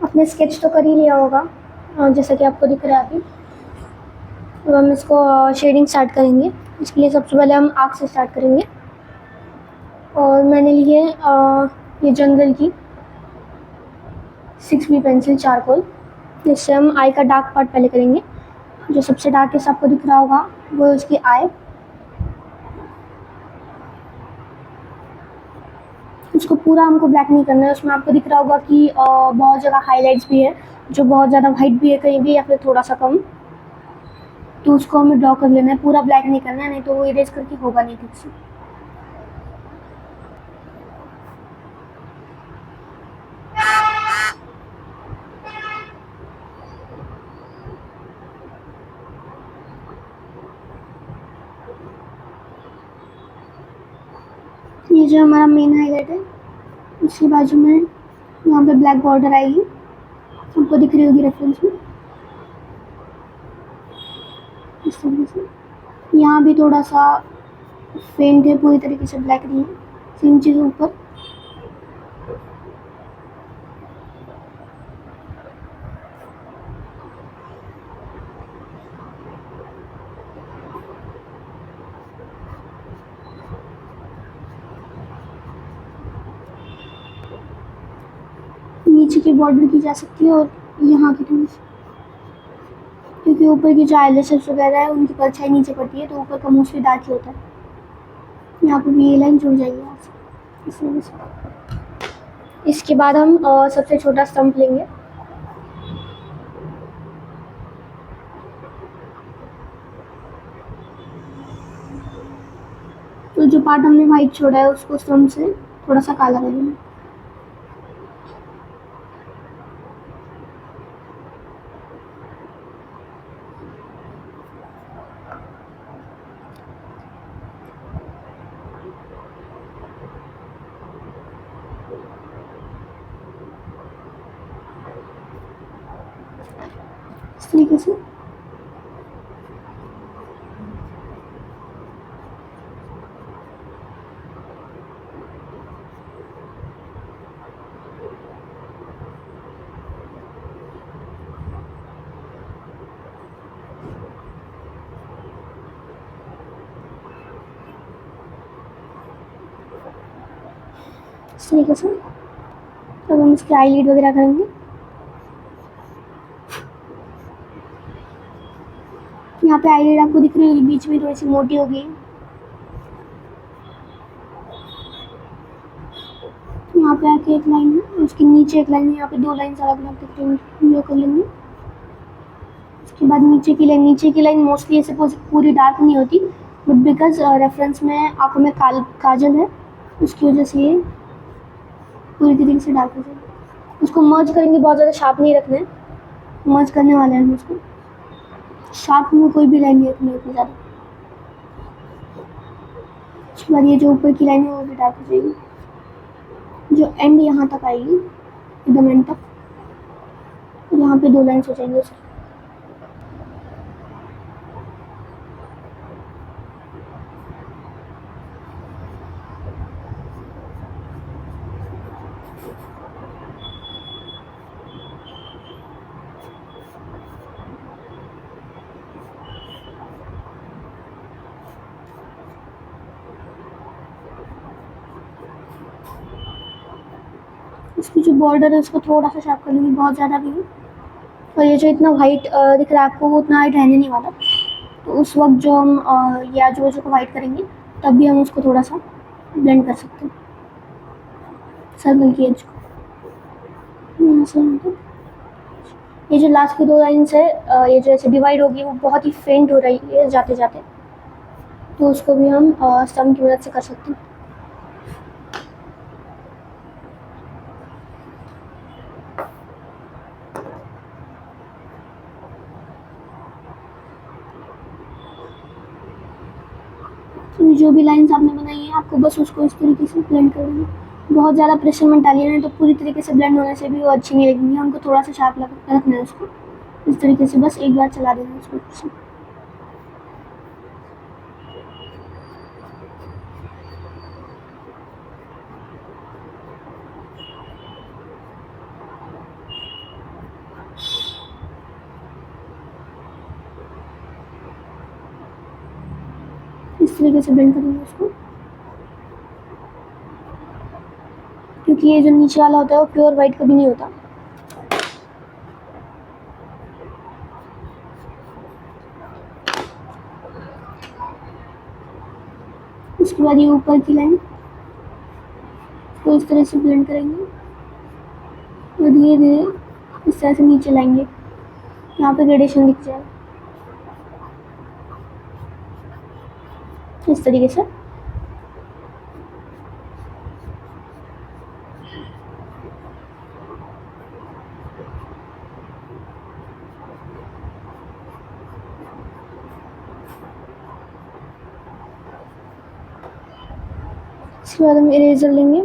आपने स्केच तो कर ही लिया होगा जैसा कि आपको दिख रहा है अभी। तो हम इसको शेडिंग स्टार्ट करेंगे। इसके लिए सबसे पहले हम आर्क से स्टार्ट करेंगे और मैंने ली है ये जंगल की 6B पेंसिल चारकोल। जिससे हम आई का डार्क पार्ट पहले करेंगे। जो सबसे डार्केस्ट आपको दिख रहा होगा वो उसकी आई। उसको पूरा हमको ब्लैक नहीं करना है। उसमें आपको दिख रहा होगा कि बहुत ज़्यादा हाईलाइट्स भी है, जो बहुत ज़्यादा वाइट भी है कहीं भी, या फिर थोड़ा सा कम। तो उसको हमें ड्रॉ कर लेना है, पूरा ब्लैक नहीं करना है, नहीं तो वो इरेज करके होगा नहीं ठीक से। ये जो हमारा मेन हाईलाइट है, उसके बाजू में यहाँ पे ब्लैक बॉर्डर आएगी, आपको दिख रही होगी रेफरेंस में इस तरीके से। यहाँ भी थोड़ा सा फेंट है, पूरी तरीके से ब्लैक नहीं है। सेम चीज़ ऊपर। नीचे की बॉर्डर की जा सकती है और यहाँ की थोड़ी सी, क्योंकि ऊपर की जो आईलैशेस वगैरह है उनकी परछाई नीचे पड़ती है, तो ऊपर का मोस्टली डार्क ही होता है। यहाँ पर भी ये लाइन जुड़ जाएगी यहाँ से इस वजह से। इसके बाद हम सबसे छोटा स्टम्प लेंगे। तो जो पार्ट हमने वाइट छोड़ा है उसको स्टम्प से थोड़ा सा काला कर लेना। इस तरीके से। इस तरीके से तब हम इसकी आईलिड वगैरह करेंगे। यहाँ पे आईलिड आपको दिख रही होगी, बीच में थोड़ी सी मोटी हो गई। यहाँ पे आके एक लाइन है, उसके नीचे एक लाइन है, यहाँ पे दो लाइन अलग अलग दिख रही है, ये कर लेंगे। उसके बाद नीचे की लाइन मोस्टली ऐसे पूरी डार्क नहीं होती, बट बिकॉज रेफरेंस में आंखों में काजल है, उसकी वजह से ये पूरी तरीके से डार्क हो जाएगी। उसको मर्ज करेंगे, बहुत ज़्यादा शार्प नहीं रखना है, मर्ज करने वाले हैं उसको। शार्प में कोई भी लाइन नहीं रखनी है उतनी ज़्यादा। उसके बाद ये जो ऊपर की लाइन है वो भी डार्क हो जाएगी, जो एंड यहाँ तक आएगी, एकदम एंड तक। यहाँ पे दो लाइन्स हो जाएंगे उसकी। इसकी जो बॉर्डर है उसको थोड़ा सा शार्प कर लेंगे, बहुत ज़्यादा भी नहीं। और ये जो इतना वाइट दिख रहा है आपको, वो उतना वाइट रहने नहीं वाला। तो उस वक्त जो हम ये आजू बाजू को वाइट करेंगे, तब भी हम उसको थोड़ा सा ब्लेंड कर सकते हैं सर्कल की एज को। ये जो लास्ट की दो लाइन्स है, ये जो ऐसे डिवाइड होगी, वो बहुत ही फेंट हो रही है जाते जाते, तो उसको भी हम स्टम की मदद से कर सकते हैं। तो जो भी लाइंस आपने बनाई है, आपको बस उसको इस तरीके से ब्लेंड कर देना। बहुत ज़्यादा प्रेशर मत डालिए, नहीं तो पूरी तरीके से ब्लेंड होने से भी वो अच्छी नहीं लगेंगी। हमको थोड़ा सा शार्प रखना है उसको। इस तरीके से बस एक बार चला देना उसको। इस तरीके से ब्लेंड करेंगे उसको, क्योंकि ये जो नीचे वाला होता है वो प्योर वाइट कभी नहीं होता। उसके बाद ये ऊपर की लाइन तो इस तरह से ब्लेंड करेंगे और धीरे धीरे इस तरह से नीचे लाएंगे, यहाँ पे ग्रेडेशन दिख जाएगा इस तरीके से। इसके बाद हम इरेजर लेंगे,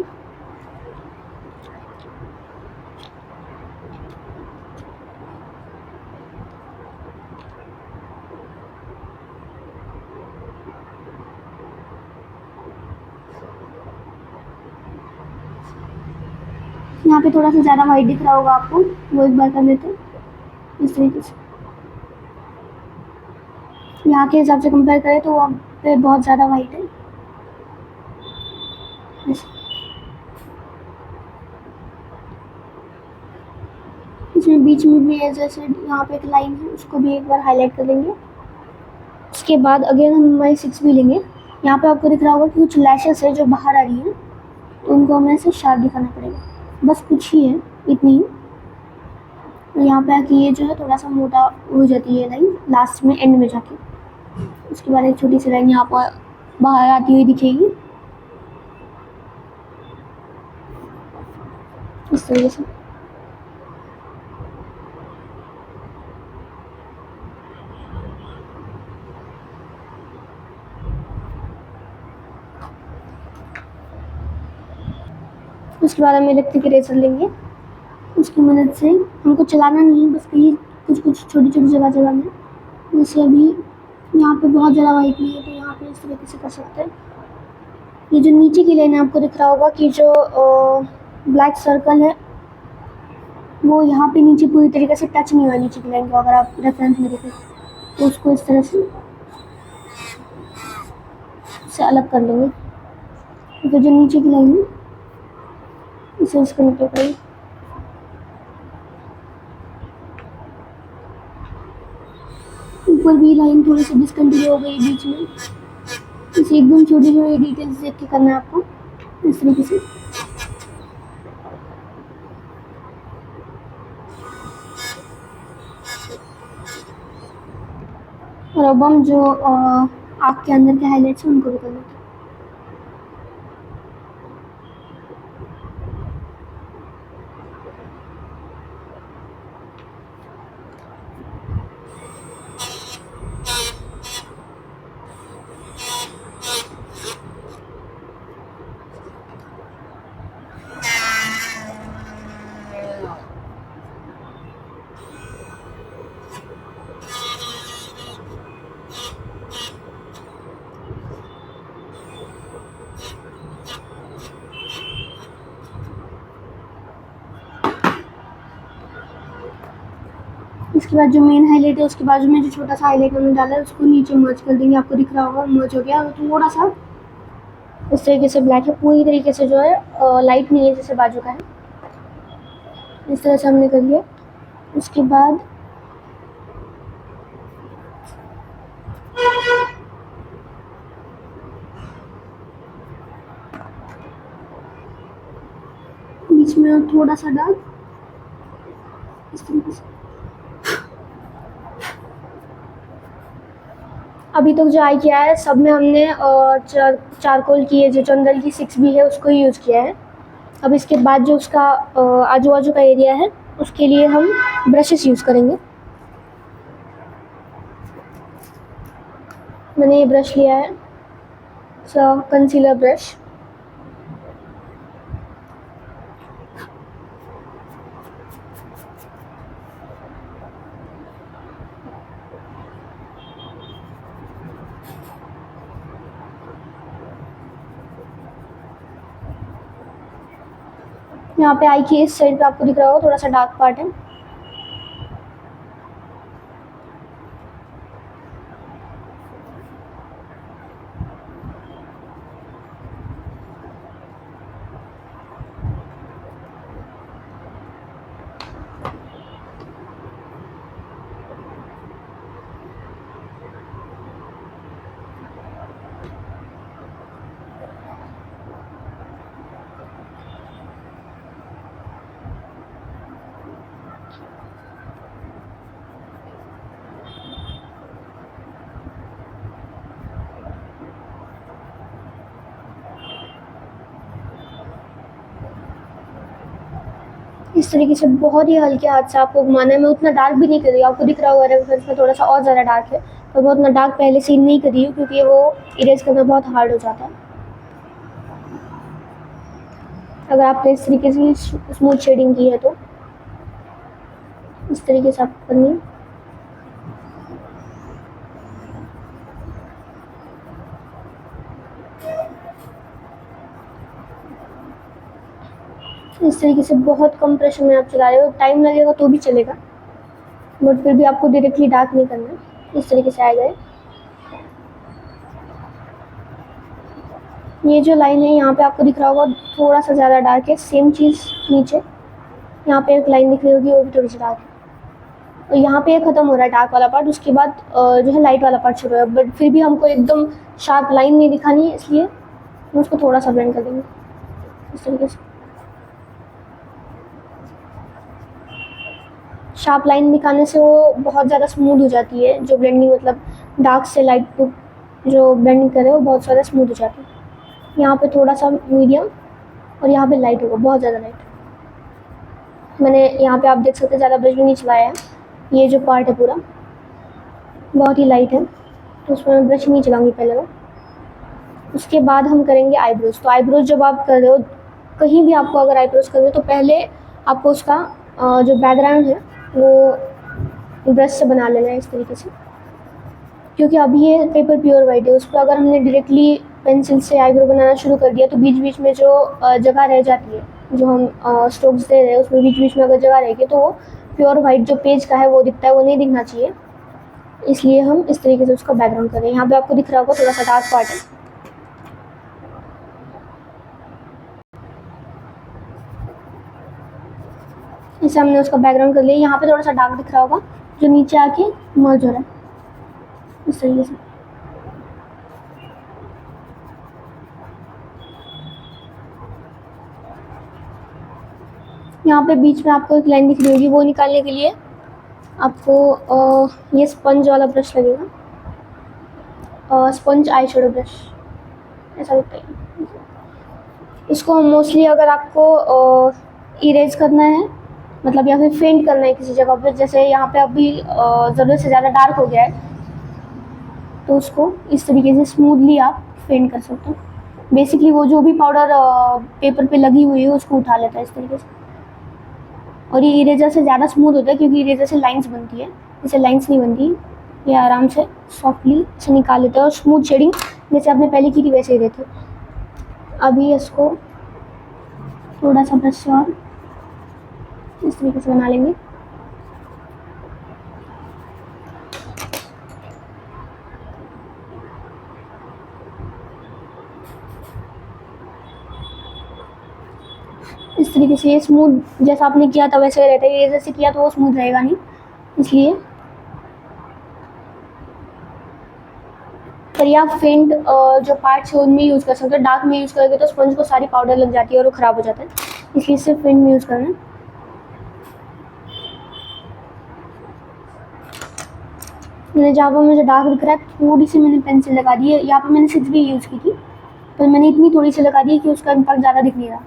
यहाँ पे थोड़ा सा ज़्यादा वाइट दिख रहा होगा आपको, वो एक बार कर लेते हैं इस तरीके से। यहाँ के हिसाब से कंपेयर करें तो वहाँ पे बहुत ज़्यादा वाइट है। इसमें बीच में भी जैसे यहाँ पे एक लाइन है उसको भी एक बार हाईलाइट कर लेंगे। उसके बाद अगेन हम हमारी 6B लेंगे। यहाँ पे आपको दिख रहा होगा कि कुछ लैशेस है जो बाहर आ रही है, तो उनको हमें ऐसे शार्प दिखाना पड़ेगा, बस कुछ ही है, इतनी ही। तो यहाँ पे आके ये जो है थोड़ा सा मोटा हो जाती है लाइन लास्ट में, एंड में जाके। उसके बाद एक छोटी सी लाइन यहाँ पर बाहर आती हुई दिखेगी इस तरीके से। उसके बाद हम इलेक्ट्रिक इरेजर लेंगे, उसकी मदद से हमको चलाना नहीं है, बस कहीं कुछ कुछ छोटी छोटी जगह चलाना है। जैसे अभी यहाँ पे बहुत ज़्यादा वाइट नहीं है तो यहाँ पे इस तरीके से कर सकते हैं। ये जो नीचे की लाइन है आपको दिख रहा होगा कि जो ब्लैक सर्कल है वो यहाँ पे नीचे पूरी तरीके से टच नहीं हुआ नीचे की लाइन को, अगर आप रेफरेंस में देखें तो उसको इस तरह से अलग कर लेंगे। तो जो नीचे की लाइन है इसे इसको नीचे करेंगे। ऊपर भी लाइन थोड़ी सी डिसकंटिन्यू हो गई बीच में, इसे एकदम छोटी छोटी डिटेल्स देख के करना है आपको इस तरीके से। और अब हम जो आँख के अंदर के हाईलाइट्स हैं उनको भी कर लेते हैं। इसके बाद जो मेन हाईलाइट है उसके बाजू में जो छोटा सा हाईलाइट हमने डाला है उसको नीचे मर्ज कर देंगे। आपको दिख रहा होगा मर्ज हो गया, थोड़ा सा इस तरीके से ब्लैक है, पूरी तरीके से जो है लाइट नहीं है जैसे बाजू का है। इस तरह से हमने कर लिया। उसके बाद बीच में थोड़ा सा डार्क इस तरीके से। अभी तक जो आई किया है सब में हमने चारकोल की जो चंदन की 6B है उसको ही यूज़ किया है। अब इसके बाद जो उसका आजू बाजू का एरिया है उसके लिए हम ब्रशेस यूज़ करेंगे। मैंने ये ब्रश लिया है, कंसीलर ब्रश। यहाँ पे आई की इस साइड पे आपको दिख रहा होगा थोड़ा सा डार्क पार्ट है। इस तरीके से बहुत ही हल्के हाथ से आपको घुमाना है। मैं उतना डार्क भी नहीं कर रही हूँ, आपको दिख रहा होगा रेफरेंस में थोड़ा सा और ज़्यादा डार्क है, तो मैं उतना डार्क पहले से ही नहीं कर रही हूँ क्योंकि वो इरेज करना बहुत हार्ड हो जाता है। अगर आपने इस तरीके से स्मूथ शेडिंग की है तो इस तरीके से आपको करनी है। इस तरीके से बहुत कम प्रेशर में आप चला रहे हो, टाइम लगेगा तो भी चलेगा, बट फिर भी आपको डायरेक्टली डार्क नहीं करना है। इस तरीके से आएगा। ये जो लाइन है यहाँ पे आपको दिख रहा होगा थोड़ा सा ज़्यादा डार्क है। सेम चीज़ नीचे यहाँ पे एक लाइन दिख रही होगी, वो भी थोड़ी सी डार्क है। और यहाँ पे ख़त्म हो रहा है डार्क वाला पार्ट, उसके बाद जो है लाइट वाला पार्ट शुरू है, बट फिर भी हमको एकदम शार्प लाइन नहीं दिखानी है, इसलिए हम उसको थोड़ा सा ब्लेंड कर देंगे इस तरीके से। शार्प लाइन दिखाने से वो बहुत ज़्यादा स्मूथ हो जाती है, जो ब्लेंडिंग मतलब डार्क से लाइट को जो ब्लेंडिंग करे वो बहुत ज़्यादा स्मूथ हो जाती है। यहाँ पे थोड़ा सा मीडियम और यहाँ पे लाइट होगा, बहुत ज़्यादा लाइट। मैंने यहाँ पे आप देख सकते हैं ज़्यादा ब्रश भी नहीं चलाया है। ये जो पार्ट है पूरा बहुत ही लाइट है, तो उसमें मैं ब्रश नहीं चलाऊँगी पहले मैं। उसके बाद हम करेंगे आईब्रोज। तो आईब्रोज जब आप कर रहे हो, कहीं भी आपको अगर आईब्रोज करने तो पहले आपको उसका जो बैकग्राउंड है वो ब्रश से बना लेना है इस तरीके से, क्योंकि अभी ये पेपर प्योर वाइट है। उस पर अगर हमने डायरेक्टली पेंसिल से आईब्रो बनाना शुरू कर दिया तो बीच बीच में जो जगह रह जाती है, जो हम स्ट्रोक्स दे रहे हैं उसमें बीच बीच में अगर जगह रहेगी तो वो प्योर वाइट जो पेज का है वो दिखता है, वो नहीं दिखना चाहिए। इसलिए हम इस तरीके से उसका बैकग्राउंड करें। यहाँ पे आपको दिख रहा होगा थोड़ा सा डार्क पार्ट है। इसे हमने उसका बैकग्राउंड कर लिया। यहाँ पे थोड़ा सा डार्क दिख रहा होगा जो नीचे आके मर्ज हो रहा है इस तरीके से। यहाँ पे बीच में आपको एक लाइन दिख रही होगी, वो निकालने के लिए आपको ये स्पंज वाला ब्रश लगेगा, स्पंज आई शेडो ब्रश ऐसा लगता है। इसको मोस्टली अगर आपको इरेज करना है मतलब या फिर फेंट करना है किसी जगह पे, जैसे यहाँ पे अभी ज़रूरत से ज़्यादा डार्क हो गया है, तो उसको इस तरीके से स्मूथली आप फेंट कर सकते हो। बेसिकली वो जो भी पाउडर पेपर पे लगी हुई है उसको उठा लेता है इस तरीके से। और ये इरेजर से ज़्यादा स्मूथ होता है क्योंकि इरेजर से लाइंस बनती है, इसे लाइंस नहीं बनती। ये आराम से सॉफ्टली इसे निकाल लेता है और स्मूथ शेडिंग जैसे आपने पहले की थी वैसे ही देते। अभी इसको थोड़ा सा ब्रश से और इस तरीके से बना लेंगे। इस तरीके से ये स्मूथ जैसा आपने किया था वैसे रहता है, ये जैसे किया तो वो स्मूथ रहेगा नहीं, इसलिए। पर आप फेंट जो पार्ट्स है उनमें यूज़ कर सकते हो। डार्क में यूज़ करोगे तो स्पंज को सारी पाउडर लग जाती है और वो ख़राब हो जाता है, इसलिए सिर्फ फेंट में यूज़ करना है। मैंने जहाँ पर मुझे डार्क दिख रहा है थोड़ी सी मैंने पेंसिल लगा दी है। यहाँ पर मैंने 6B यूज़ की थी, पर मैंने इतनी थोड़ी सी लगा दी है कि उसका इम्पैक्ट ज़्यादा दिख नहीं रहा,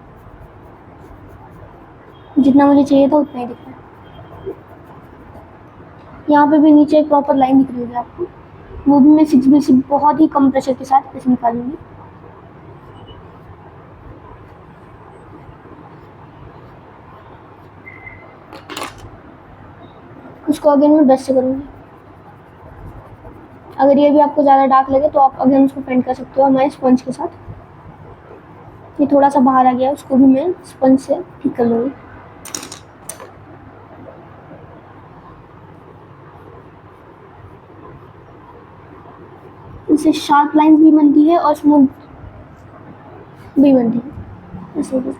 जितना मुझे चाहिए था उतना ही दिख रहा है। यहाँ पे भी नीचे एक प्रॉपर लाइन दिख रही होगी आपको, वो भी मैं 6B से बहुत ही कम प्रेशर के साथ ऐसे निकालूंगी। उसको अगेन मैं ब्रश से करूँगी। अगर ये भी आपको ज़्यादा डार्क लगे तो आप अगेन उसको पेंट कर सकते हो हमारे स्पंज के साथ। ये थोड़ा सा बाहर आ गया, उसको भी मैं स्पंज से ठीक कर लूँगी। इससे शार्प लाइंस भी बनती है और स्मूथ भी बनती है ऐसे ही।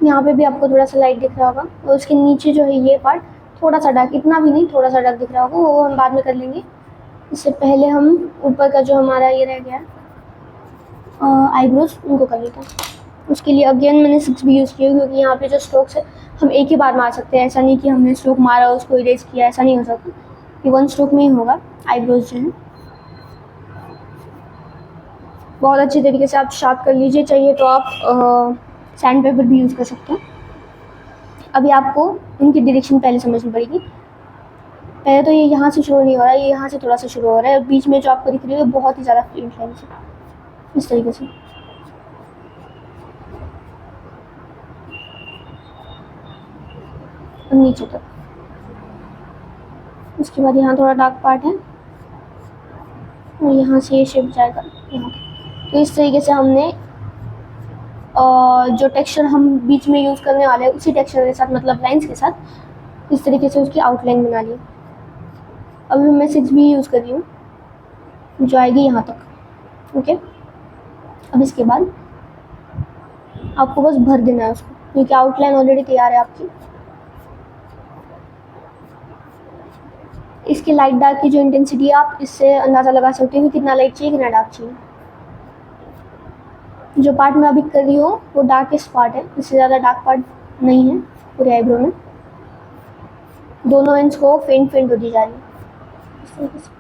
यहाँ पे भी आपको थोड़ा सा लाइट दिख रहा होगा, और उसके नीचे जो है ये पार्ट थोड़ा सा डार्क, इतना भी नहीं, थोड़ा सा डार्क दिख रहा होगा, वो हम बाद में कर लेंगे। इससे पहले हम ऊपर का जो हमारा ये रह गया आईब्रोज, उनको कर लेते हैं। उसके लिए अगेन मैंने 6B यूज़ किया, क्योंकि यहाँ पे जो स्ट्रोक्स है हम एक ही बार मार सकते हैं, ऐसा नहीं कि हमने स्ट्रोक मारा और उसको इरेज किया, ऐसा नहीं हो सकता, कि 1 स्ट्रोक में ही होगा आईब्रोज जो है। बहुत अच्छी तरीके से आप शार्प कर लीजिए, चाहिए तो आप सैंड पेपर भी यूज़ कर सकते हैं। अभी आपको उनकी डायरेक्शन पहले समझनी पड़ेगी। पहले तो ये यहाँ से शुरू नहीं हो रहा है, ये यहाँ से थोड़ा सा शुरू हो रहा है, और बीच में जो आपको दिख रही है बहुत ही ज़्यादा फेंट लाइन से, इस तरीके से। और नीचे तक। उसके बाद यहाँ थोड़ा डार्क पार्ट है, और यहाँ से ये शेप जाएगा यहाँ तक। तो इस तरीके से हमने जो टेक्सचर हम बीच में यूज़ करने वाले हैं उसी टेक्सचर के साथ, मतलब लाइंस के साथ, इस तरीके से उसकी आउटलाइन बना ली। अभी मैं 6B यूज़ कर रही हूँ, जो आएगी यहाँ तक। ओके, अब इसके बाद आपको बस भर देना है उसको, क्योंकि आउटलाइन ऑलरेडी तैयार है आपकी। इसकी लाइट डार्क की जो इंटेंसिटी है आप इससे अंदाज़ा लगा सकते हो कि कितना लाइट चाहिए, कितना डार्क चाहिए। जो पार्ट मैं अभी कर रही हूँ वो डार्केस्ट पार्ट है, इससे ज़्यादा डार्क पार्ट नहीं है पूरे आईब्रो में। दोनों एंड्स को फेंट होती जा रही है इस तरीके से।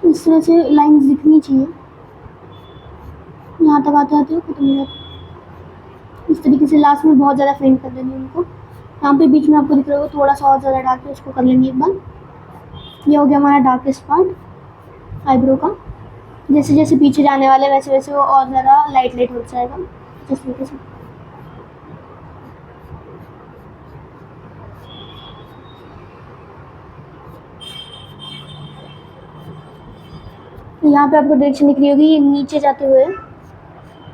इस तरह से लाइंस दिखनी चाहिए, यहाँ तक आते आते खत्म हो जाते। इस तरीके से लास्ट में बहुत ज़्यादा फेंट कर देंगे उनको। यहाँ पे बीच में आपको दिख रहा होगा थोड़ा सा और ज़्यादा डार्क है, उसको कर लेंगे एक बार। ये हो गया हमारा डार्केस्ट पार्ट आईब्रो का। जैसे जैसे पीछे जाने वाले वैसे वैसे वो और ज़्यादा लाइट हो जाएगा इस तरीके से। यहाँ पे आपको डायरेक्शन दिख रही होगी, ये नीचे जाते हुए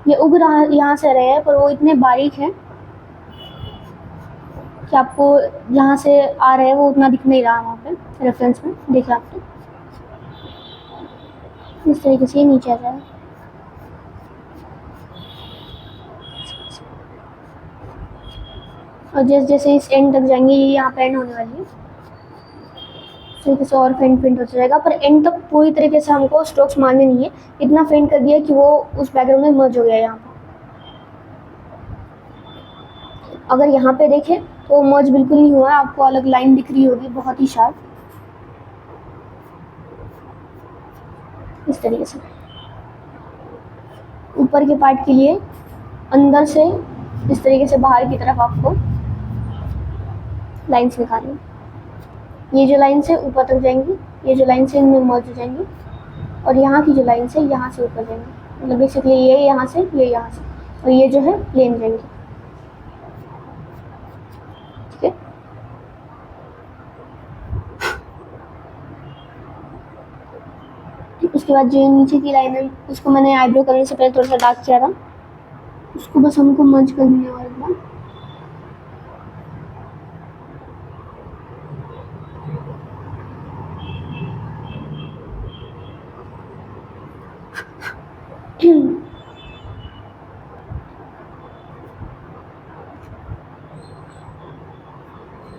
ये उग रहा यहाँ से रहे हैं, पर वो इतने बारीक है कि आपको जहाँ से आ रहे हैं वो उतना दिख नहीं रहा वहाँ पे रेफरेंस में, देख रहे आपको। इस तरीके से ये नीचे आ जाएगा। और जैसे जैसे इस एंड तक जाएंगे, ये यहाँ पे एंड होने वाली है, इस तरीके से और फेंट हो जाएगा। पर एंड तक पूरी तरीके से हमको स्ट्रोक्स मारने नहीं है, इतना फेंट कर दिया कि वो उस बैकग्राउंड में मर्ज हो गया यहाँ पे। अगर यहाँ पे देखें तो मर्ज बिल्कुल नहीं हुआ है, आपको अलग लाइन दिख रही होगी बहुत ही शार्प, इस तरीके से। ऊपर के पार्ट के लिए अंदर से इस तरीके से बाहर की तरफ आपको लाइंस निकालनी। ये जो लाइंस है ऊपर तक जाएंगी, ये जो लाइंस है इनमें मर्ज हो जाएंगी, और यहाँ की जो लाइंस है यहाँ से ऊपर जाएंगी, मतलब बेसिकली ये यहाँ से, ये यहाँ से, और ये जो है प्लेन जाएंगी। ठीक है, उसके बाद जो नीचे की लाइन है उसको मैंने आईब्रो करने से पहले थोड़ा सा डार्क किया था, उसको बस हमको मर्ज कर देना है एक बार।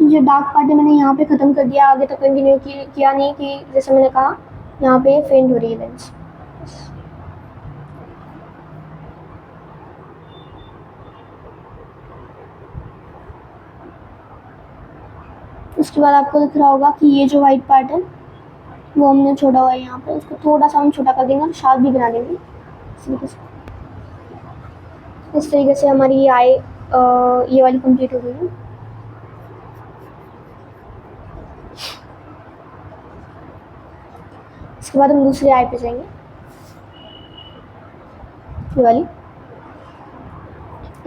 जो डार्क पार्ट है मैंने यहाँ पे ख़त्म कर दिया, आगे तक कंटिन्यू किया नहीं, कि जैसे मैंने कहा यहाँ पे फेंट हो रही है लेंस। उसके बाद आपको दिख रहा होगा कि ये जो वाइट पार्ट है वो हमने छोड़ा हुआ है यहाँ पे, उसको थोड़ा सा हम छोटा कर देंगे और शार्प भी बना देंगे इस तरीके से। इस तरीके से हमारी ये आई ये वाली कंप्लीट हो गई है। इसके बाद हम दूसरे आई पे जाएंगे, ये वाली।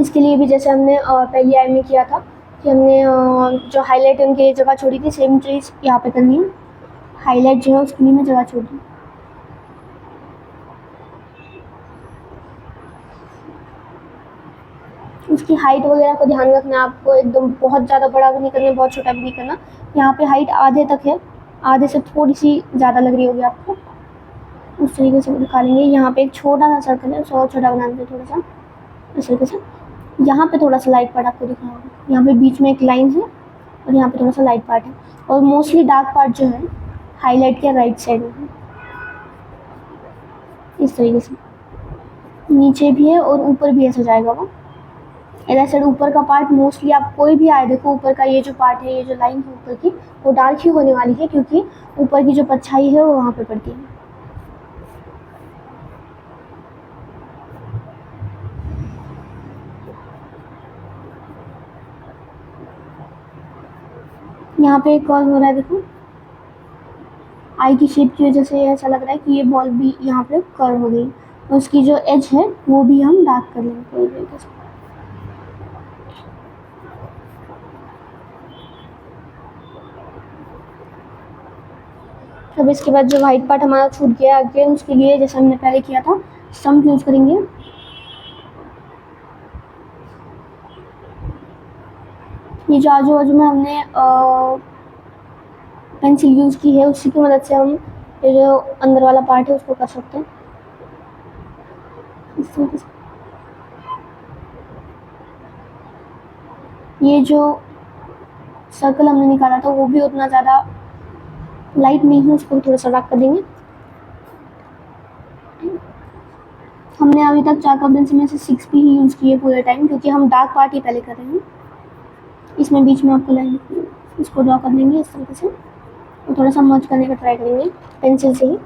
इसके लिए भी जैसे हमने पहली आई में किया था कि हमने जो हाईलाइट उनके लिए जगह छोड़ी थी सेम चीज़ यहाँ पे करनी है। हाईलाइट जो है उसके लिए मैं जगह छोड़ दी। उसकी हाइट वगैरह का ध्यान रखना है आपको, एकदम बहुत ज़्यादा बड़ा भी नहीं करना, बहुत छोटा भी नहीं करना। यहाँ पे हाइट आधे तक है, आधे से थोड़ी सी ज़्यादा लग रही होगी आपको, उस तरीके से निकालेंगे। यहाँ पे एक छोटा सा सर्कल है, उसे और छोटा बना देंगे थोड़ा सा इस तरीके से। यहाँ पे थोड़ा सा लाइट पार्ट आपको दिख रहा होगा, यहाँ पे बीच में एक लाइन है और यहाँ पे थोड़ा सा लाइट पार्ट है, और मोस्टली डार्क पार्ट जो है हाईलाइट के राइट साइड में है, इस तरीके से। नीचे भी है और ऊपर भी ऐसा जाएगा वो इधर साइड। ऊपर का पार्ट मोस्टली आप कोई भी आए देखो, ऊपर का ये जो पार्ट है, ये जो लाइन है ऊपर की, वो डार्क ही होने वाली है, क्योंकि ऊपर की जो परछाई है वो वहाँ पे पड़ती है। यहाँ पे एक और हो रहा है देखो, आई की शेप की वजह से ऐसा लग रहा है कि ये बॉल भी यहाँ पे कर्व हो गई, और उसकी जो एज है वो भी हम डार्क कर लेंगे पूरी तरीके से। अब इसके बाद जो वाइट पार्ट हमारा छूट गया अगेन, उसके लिए जैसे हमने पहले किया था स्टम्प यूज करेंगे। ये जो आजू बाजू में हमने पेंसिल यूज की है, उसी की मदद से हम ये जो अंदर वाला पार्ट है उसको कर सकते हैं इस तरीके से। ये जो सर्कल हमने निकाला था वो भी उतना ज़्यादा लाइट नहीं है, उसको थोड़ा सा डार्क कर देंगे। हमने अभी तक 4 का पेंसिल में से 6 भी ही यूज़ किए पूरे टाइम, क्योंकि हम डार्क पार्ट ही पहले कर रहे हैं। इसमें बीच में आपको लाइन दिखनी है, इसको ड्रॉ कर देंगे इस तरीके से, और थोड़ा सा मर्ज करने का ट्राई करेंगे पेंसिल से ही।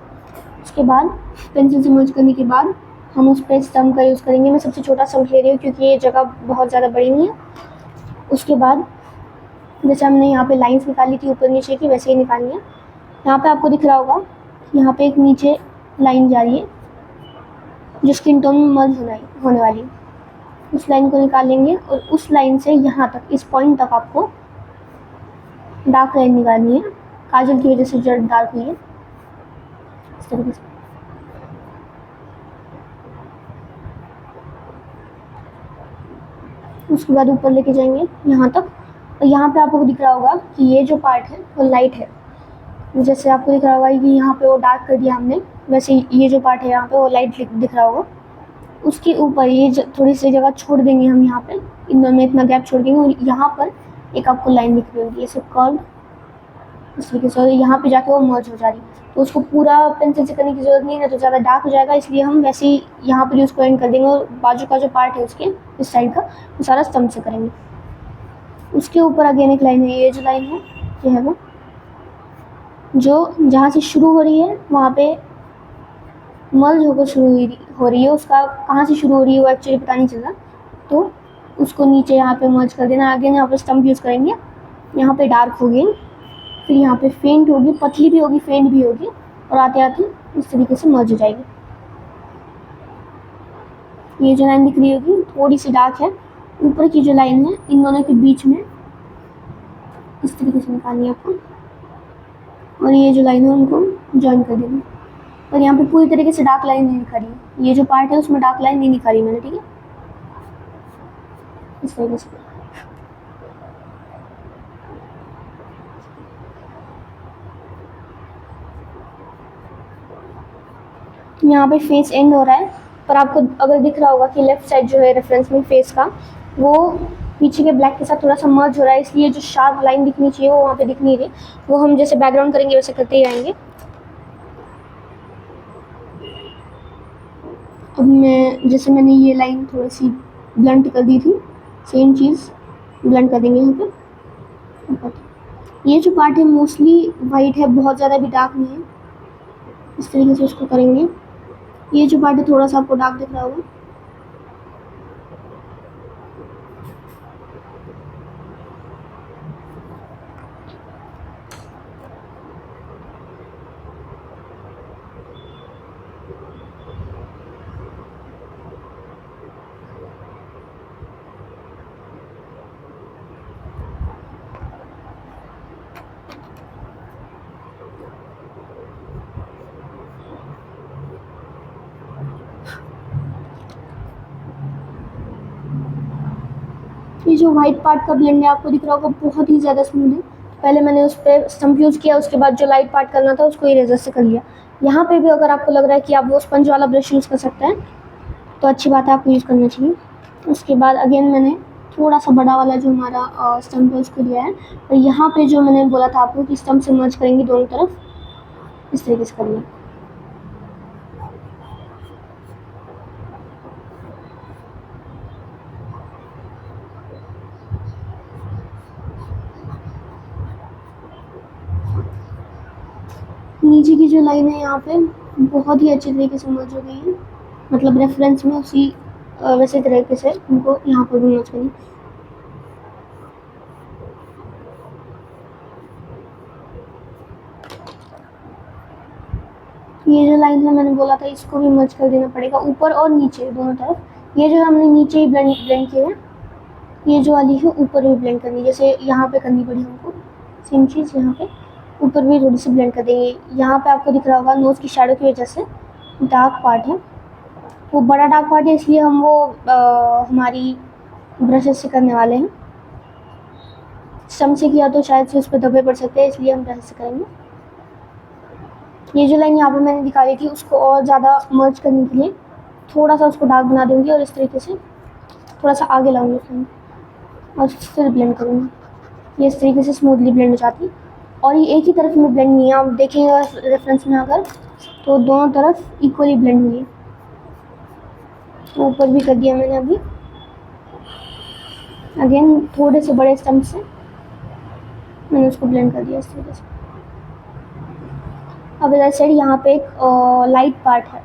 उसके बाद पेंसिल से मर्ज करने के बाद हम उस पर स्टम्प का यूज़ करेंगे। मैं सबसे छोटा स्टम्प ले रही हूँ क्योंकि ये जगह बहुत ज़्यादा बड़ी नहीं है। उसके बाद जैसे हमने यहाँ पे लाइंस निकाली थी ऊपर नीचे की, वैसे ही निकालनी है। यहाँ पे आपको दिख रहा होगा यहाँ पे एक नीचे लाइन जा रही है जो स्किन टोन में मर्ज होने वाली है। उस लाइन को निकाल लेंगे और उस लाइन से यहाँ तक, इस पॉइंट तक आपको डार्क लाइन निकालनी है, काजल की वजह से जो डार्क हुई है इस तरीके से। उसके बाद ऊपर लेके जाएंगे यहाँ तक, और यहाँ पे आपको दिख रहा होगा कि ये जो पार्ट है वो लाइट है। जैसे आपको दिख रहा होगा कि यहाँ पे वो डार्क कर दिया हमने, वैसे ये जो पार्ट है यहाँ पे वो लाइट दिख रहा होगा। उसके ऊपर ये थोड़ी सी जगह छोड़ देंगे हम, यहाँ पे इन दोनों में इतना गैप छोड़ देंगे, और यहाँ पर एक आपको लाइन दिख रही होगी ऐसे कर्व इस तरीके से, और यहाँ पे जाके वो मर्ज हो जा रही है। तो उसको पूरा पेंसिल से करने की जरूरत नहीं है, तो ज़्यादा डार्क हो जाएगा, इसलिए हम वैसे ही यहाँ पर उसको एंड कर देंगे, और बाजू का जो पार्ट है उसके इस साइड का वो सारा स्टम्प से करेंगे। उसके ऊपर अगेन एक लाइन है, ये जो लाइन है ये है वो जो जहाँ से शुरू हो रही है वहाँ पे मर्ज होकर शुरू हो रही है, उसका कहाँ से शुरू हो रही है वो एक्चुअली पता नहीं चल रहा, तो उसको नीचे यहाँ पे मर्ज कर देना। आगे यहाँ पे स्टम्प यूज़ करेंगे, यहाँ पे डार्क होगी, फिर यहाँ पे फेंट होगी, पतली भी होगी फेंट भी होगी, और आते आते इस तरीके से मर्ज हो जाएगी। ये जो लाइन दिख रही होगी थोड़ी सी डार्क है, ऊपर की जो लाइन है इन दोनों के बीच में इस तरीके से निकालनी है आपको, और ये जो लाइन है उनको ज्वाइन कर देना। और यहाँ पे पूरी तरीके से डार्क लाइन नहीं निकाली, ये जो पार्ट है उसमें डार्क लाइन नहीं निकाली मैंने, ठीक है इस तरीके से। यहाँ पे फेस एंड हो रहा है, पर आपको अगर दिख रहा होगा कि लेफ्ट साइड जो है रेफरेंस में फेस का, वो पीछे के ब्लैक के साथ थोड़ा सा मर्ज हो रहा है, इसलिए जो शार्प लाइन दिखनी चाहिए वो वहाँ पे दिख नहीं रही। वो हम जैसे बैकग्राउंड करेंगे वैसे करते ही आएंगे। अब जैसे मैंने ये लाइन थोड़ी सी ब्लंट कर दी थी, सेम चीज़ ब्लंट कर देंगे यहाँ पे। ये जो पार्ट है मोस्टली वाइट है, बहुत ज़्यादा भी डार्क नहीं है, इस तरीके से उसको करेंगे। ये जो पार्ट है थोड़ा सा आपको डार्क दिख रहा होगा, ये जो वाइट पार्ट का ब्लेंड है आपको दिख रहा होगा, बहुत ही ज़्यादा स्मूथ है। पहले मैंने उस पर स्टम्प यूज़ किया, उसके बाद जो लाइट पार्ट करना था उसको इरेजर से कर लिया। यहाँ पे भी अगर आपको लग रहा है कि आप वो स्पंज वाला ब्रश यूज़ कर सकते हैं तो अच्छी बात है, आपको यूज़ करना चाहिए। उसके बाद अगेन मैंने थोड़ा सा बड़ा वाला जो हमारा स्टम्प है उसको लिया है, और यहाँ पे जो मैंने बोला था आपको कि स्टम्प से मर्ज करेंगे दोनों तरफ, इस तरीके से कर लिया। नीचे की जो लाइन है यहाँ पे बहुत ही अच्छे तरीके से मर्ज हो गई है, मतलब रेफरेंस में उसी वैसे तरीके से उनको यहाँ पर भी मर्ज करें। ये जो लाइन है मैंने बोला था इसको भी मर्ज कर देना पड़ेगा, ऊपर और नीचे दोनों तरफ। ये जो हमने नीचे ही ब्लेंड किया है, ये जो वाली है ऊपर भी ब्लेंड करनी, जैसे यहाँ पे करनी पड़ी हमको। सेम चीज़ यहाँ पे ऊपर भी थोड़ी सी ब्लेंड कर देंगे। यहाँ पे आपको दिख रहा होगा नोज़ की शैडो की वजह से डार्क पार्ट है, वो बड़ा डार्क पार्ट है, इसलिए हम वो हमारी ब्रशेस से करने वाले हैं। सम से किया तो शायद से उस पर धब्बे पड़ सकते हैं, इसलिए हम ब्रश से करेंगे। ये जो लाइन यहाँ पे मैंने दिखाई थी उसको और ज़्यादा मर्ज करने के लिए थोड़ा सा उसको डार्क बना दूँगी, और इस तरीके से थोड़ा सा आगे लाऊंगी फ्रेंड, और फिर ब्लेंड करूँगी। ये इस तरीके से स्मूथली ब्लेंड हो जाती है, और ये एक ही तरफ में ब्लेंड नहीं है। आप देखेंगे रेफरेंस में अगर तो दोनों तरफ इक्वली ब्लेंड हुई है। ऊपर भी कर दिया मैंने अभी। अगेन थोड़े से बड़े स्टम्प से मैंने उसको ब्लेंड कर दिया इस तरीके से। अब इधर साइड यहाँ पे एक लाइट पार्ट है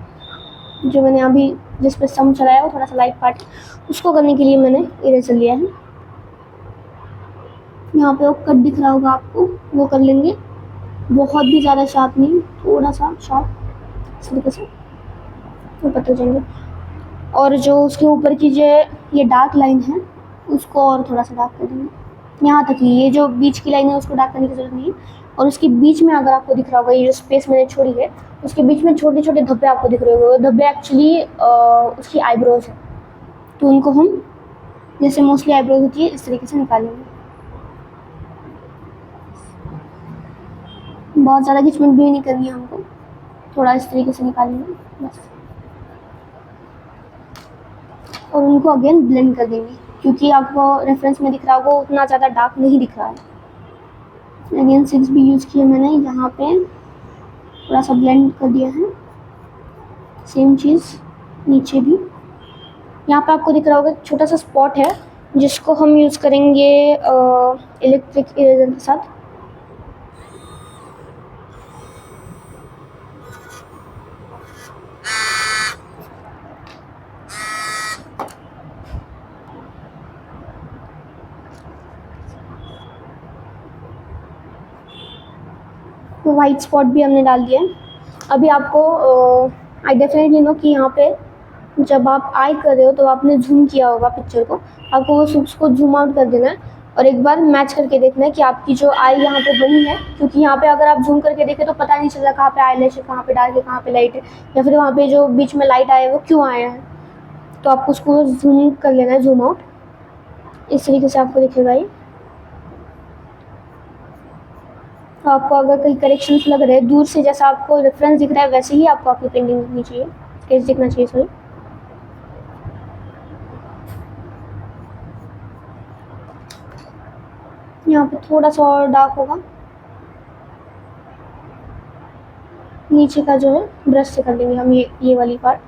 जो मैंने अभी जिस पे स्टम्प चलाया वो थोड़ा सा लाइट पार्ट, उसको करने के लिए मैंने इरेजर लिया है। यहाँ पे वो कट दिख रहा होगा आपको, वो कर लेंगे। बहुत भी ज़्यादा शार्प नहीं, थोड़ा सा शार्प इस तरीके से वो पता जाएंगे। और जो उसके ऊपर की जो ये डार्क लाइन है उसको और थोड़ा सा डार्क कर देंगे। यहाँ तक ही, ये जो बीच की लाइन है उसको डार्क करने की जरूरत नहीं है। और उसके बीच में अगर आपको दिख रहा होगा ये जो स्पेस मैंने छोड़ी है, उसके बीच में छोटे छोटे धब्बे आपको दिख रहे होंगे, वो धब्बे एक्चुअली उसकी आईब्रोज है, तो उनको हम जैसे मोस्टली आईब्रोज होती है इस तरीके से निकालेंगे। बहुत ज़्यादा खिंचमट भी नहीं करनी है हमको, थोड़ा इस तरीके से निकालेंगे बस, और उनको अगेन ब्लेंड कर देंगे, क्योंकि आपको रेफरेंस में दिख रहा होगा उतना ज़्यादा डार्क नहीं दिख रहा है। अगेन 6B यूज़ किया मैंने, यहाँ पे थोड़ा सा ब्लेंड कर दिया है। सेम चीज़ नीचे भी, यहाँ पे आपको दिख रहा होगा एक छोटा सा स्पॉट है जिसको हम यूज़ करेंगे इलेक्ट्रिक इरेजर के साथ। तो वाइट स्पॉट भी हमने डाल दिया है। अभी आपको आई डेफिनेटली नो कि यहाँ पे जब आप आई कर रहे हो तो आपने जूम किया होगा पिक्चर को, आपको वो उसको जूम आउट कर देना है और एक बार मैच करके देखना है कि आपकी जो आई यहाँ पे बनी है, क्योंकि यहाँ पे अगर आप जूम करके देखें तो पता नहीं चलता कहाँ पे आई लैश है, कहाँ पे डार्क है, कहाँ पे लाइट है, या फिर वहाँ पे जो बीच में लाइट आया है वो क्यों आया है। तो आपको उसको जूम कर लेना है, जूम आउट, इस तरीके से आपको दिखेगा ये। तो आपको अगर कहीं करेक्शंस लग रहे हैं दूर से, जैसा आपको रेफरेंस दिख रहा है वैसे ही आपको आपकी पेंटिंग दिखनी चाहिए, स्केच दिखना चाहिए सॉरी। यहाँ पे थोड़ा सा और डार्क होगा, नीचे का जो है ब्रश से कर लेंगे हम ये वाली पार्ट।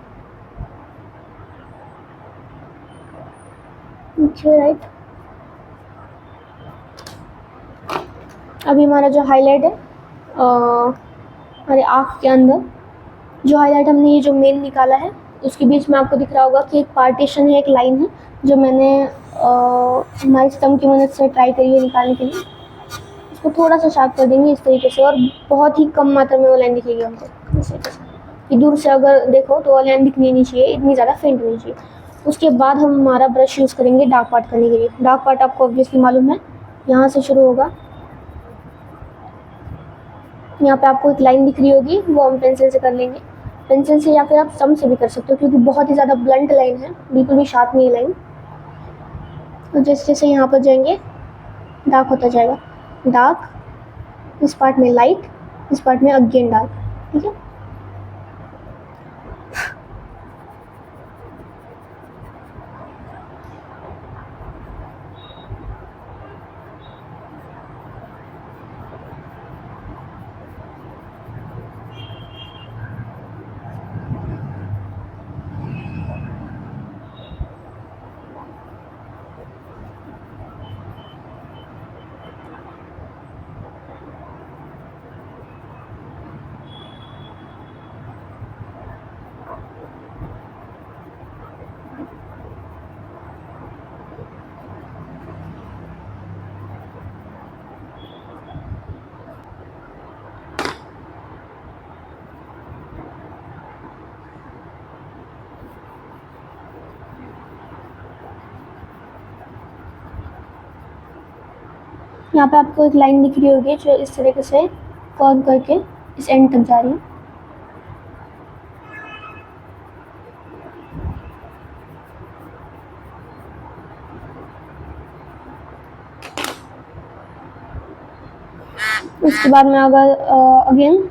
Okay right. अभी हमारा जो हाईलाइट है हमारे आँख के अंदर जो हाईलाइट हमने ये जो मेन निकाला है उसके बीच में आपको दिख रहा होगा कि एक पार्टीशन है, एक लाइन है जो मैंने हमारे स्टम्प की मदद से ट्राई करी है निकालने के लिए। इसको थोड़ा सा शार्प कर देंगे इस तरीके से, और बहुत ही कम मात्रा में वो लाइन दिखेगी हमको इस तरीके से कि दूर से अगर देखो तो वो लाइन दिखनी नहीं चाहिए, इतनी ज़्यादा फेंट होनी चाहिए। उसके बाद हम हमारा ब्रश यूज़ करेंगे डार्क पार्ट करने के लिए। डार्क पार्ट आपको ऑब्वियसली मालूम है, यहाँ से शुरू होगा, यहाँ पे आपको एक लाइन दिख रही होगी, वो हम पेंसिल से कर लेंगे। पेंसिल से या फिर आप स्टम्प से भी कर सकते हो, क्योंकि बहुत ही ज़्यादा ब्लंट लाइन है, बिल्कुल भी शार्प नहीं है लाइन। और जैसे जैसे यहाँ पर जाएंगे डार्क होता जाएगा, डार्क, इस पार्ट में लाइट, इस पार्ट में अगेन डार्क। ठीक है, यहाँ पे आपको एक लाइन दिख रही होगी जो इस तरीके से कर्व करके इस एंड तक जा रही है। उसके बाद मैं अगर अगेन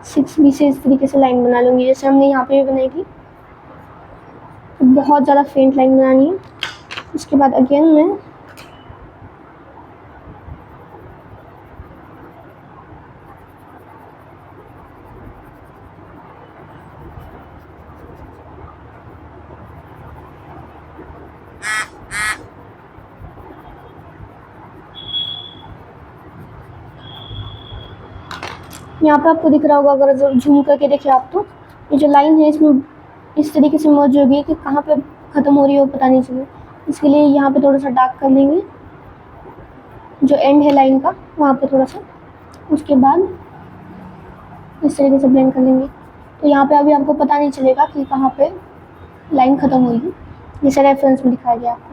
सिक्स बी से इस तरीके से लाइन बना लूँगी जैसे हमने यहाँ पे भी बनाई थी। तो बहुत ज़्यादा फेंट लाइन बनानी है। उसके बाद अगेन मैं यहाँ पे आपको दिख रहा होगा, अगर झूम करके देखिए आप, तो ये जो लाइन है इसमें इस तरीके से मर्ज होगी कि कहाँ पे ख़त्म हो रही है वो पता नहीं चले। इसके लिए यहाँ पे थोड़ा सा डार्क कर लेंगे, जो एंड है लाइन का वहाँ पे थोड़ा सा। उसके बाद इस तरीके से ब्लेंड कर लेंगे, तो यहाँ पे अभी आपको पता नहीं चलेगा कि कहाँ पे लाइन ख़त्म हुई, जैसे रेफरेंस में दिखाया गया आपको।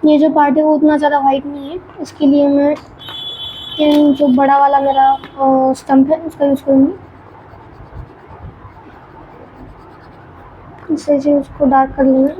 ये जो पार्ट है वो उतना ज़्यादा वाइट नहीं है, इसके लिए मैं जो बड़ा वाला मेरा स्टम्प है उसका यूज़ करूँगी। इससे उसको डार्क कर लेना।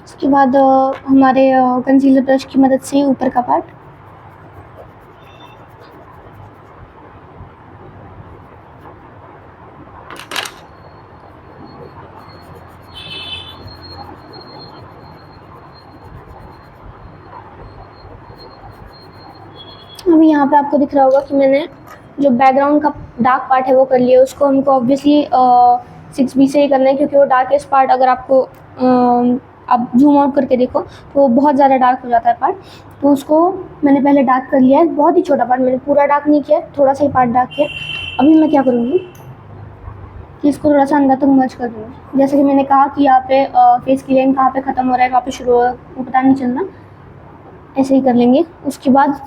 उसके बाद हमारे कंसीलर ब्रश की मदद से ऊपर का पार्ट यहाँ पे आपको दिख रहा होगा कि मैंने जो बैकग्राउंड का डार्क पार्ट है वो कर लिया। उसको हमको ऑब्वियसली 6B से ही करना है, क्योंकि वो डार्केस्ट पार्ट अगर आपको आप जूम आउट करके देखो तो वो बहुत ज़्यादा डार्क हो जाता है पार्ट। तो उसको मैंने पहले डार्क कर लिया है, बहुत ही छोटा पार्ट, मैंने पूरा डार्क नहीं किया, थोड़ा सा ही पार्ट डार्क किया। अभी मैं क्या करूँगी कि इसको थोड़ा सा अंदर तक मर्ज कर दूँगी। जैसे कि मैंने कहा कि यहाँ पे फेस की लाइन कहाँ पे ख़त्म हो रहा है, कहाँ पे शुरू हो रहा है, वो पता नहीं चलना, ऐसे ही कर लेंगे। उसके बाद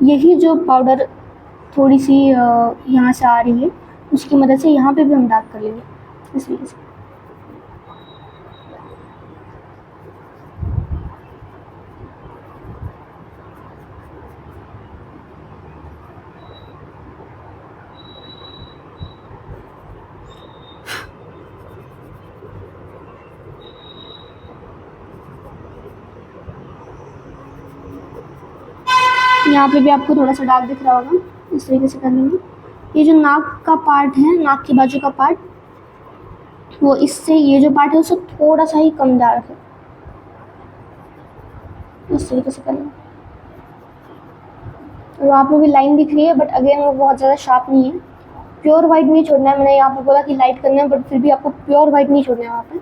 यही जो पाउडर थोड़ी सी यहाँ से आ रही है, उसकी मदद से यहाँ पे भी हम डार्क कर लेंगे इस तरीके से। यहाँ पे भी आपको थोड़ा सा डार्क दिख रहा होगा, इस तरीके से कर लेंगे। ये जो नाक का पार्ट है, नाक की बाजू का पार्ट, वो इससे ये जो पार्ट है उससे थोड़ा सा ही कम डार्क है, इस तरीके से कर लेंगे। वहाँ पे भी लाइन दिख रही है, बट अगेन वो बहुत ज़्यादा शार्प नहीं है। प्योर वाइट नहीं छोड़ना है, मैंने यहाँ पे बोला कि लाइट करना है, बट फिर भी आपको प्योर वाइट नहीं छोड़ना है वहाँ पे।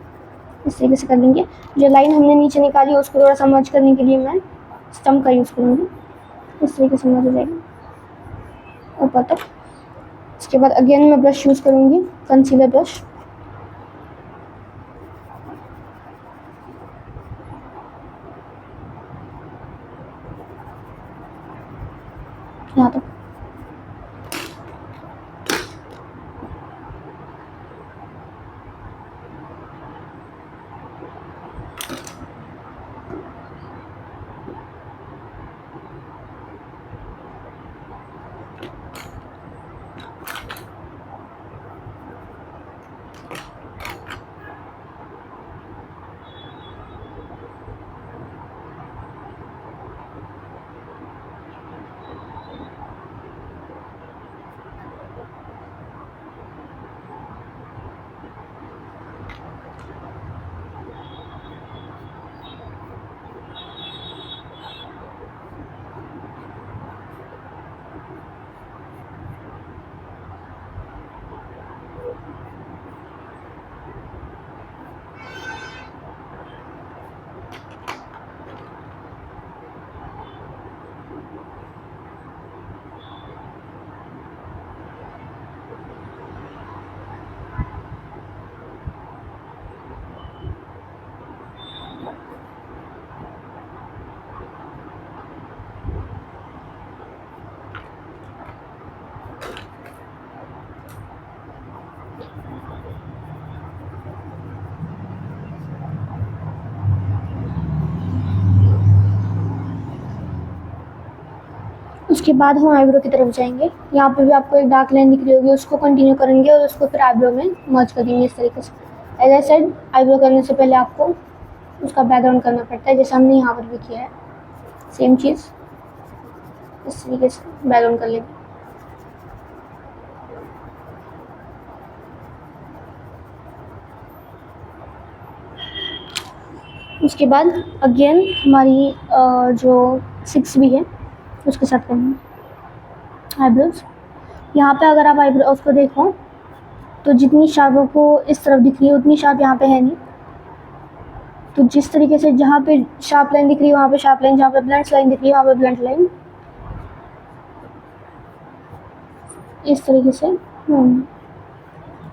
इस तरीके से कर लेंगे। जो लाइन हमने नीचे निकाली है उसको थोड़ा सा मर्ज करने के लिए मैं स्टम्प का यूज़ करूँगी, इस तरीके से मर्ज हो जाएगा ऊपर तक। इसके बाद अगेन मैं ब्रश यूज़ करूँगी, कंसीलर ब्रश, यहाँ तक। उसके बाद हम आईब्रो की तरफ जाएंगे। यहाँ पे भी आपको एक डार्क लाइन दिख रही होगी, उसको कंटिन्यू करेंगे और उसको फिर आईब्रो में मर्ज कर देंगे इस तरीके से। एज आई सेड, आईब्रो करने से पहले आपको उसका बैकग्राउंड करना पड़ता है, जैसे हमने यहाँ पर भी किया है। सेम चीज़ इस तरीके से बैकग्राउंड कर लेंगे। उसके बाद अगेन हमारी जो 6B है उसके साथ करेंगे आईब्रोज। यहाँ पे अगर आप आईब्रोज को देखो तो जितनी शार्प आपको इस तरफ दिख रही है उतनी शार्प यहाँ पे है नहीं। तो जिस तरीके से जहाँ पे शार्प लाइन दिख रही है वहाँ पे शार्प लाइन, जहाँ पे ब्लंट लाइन दिख रही है वहाँ पे ब्लंट लाइन, इस तरीके से।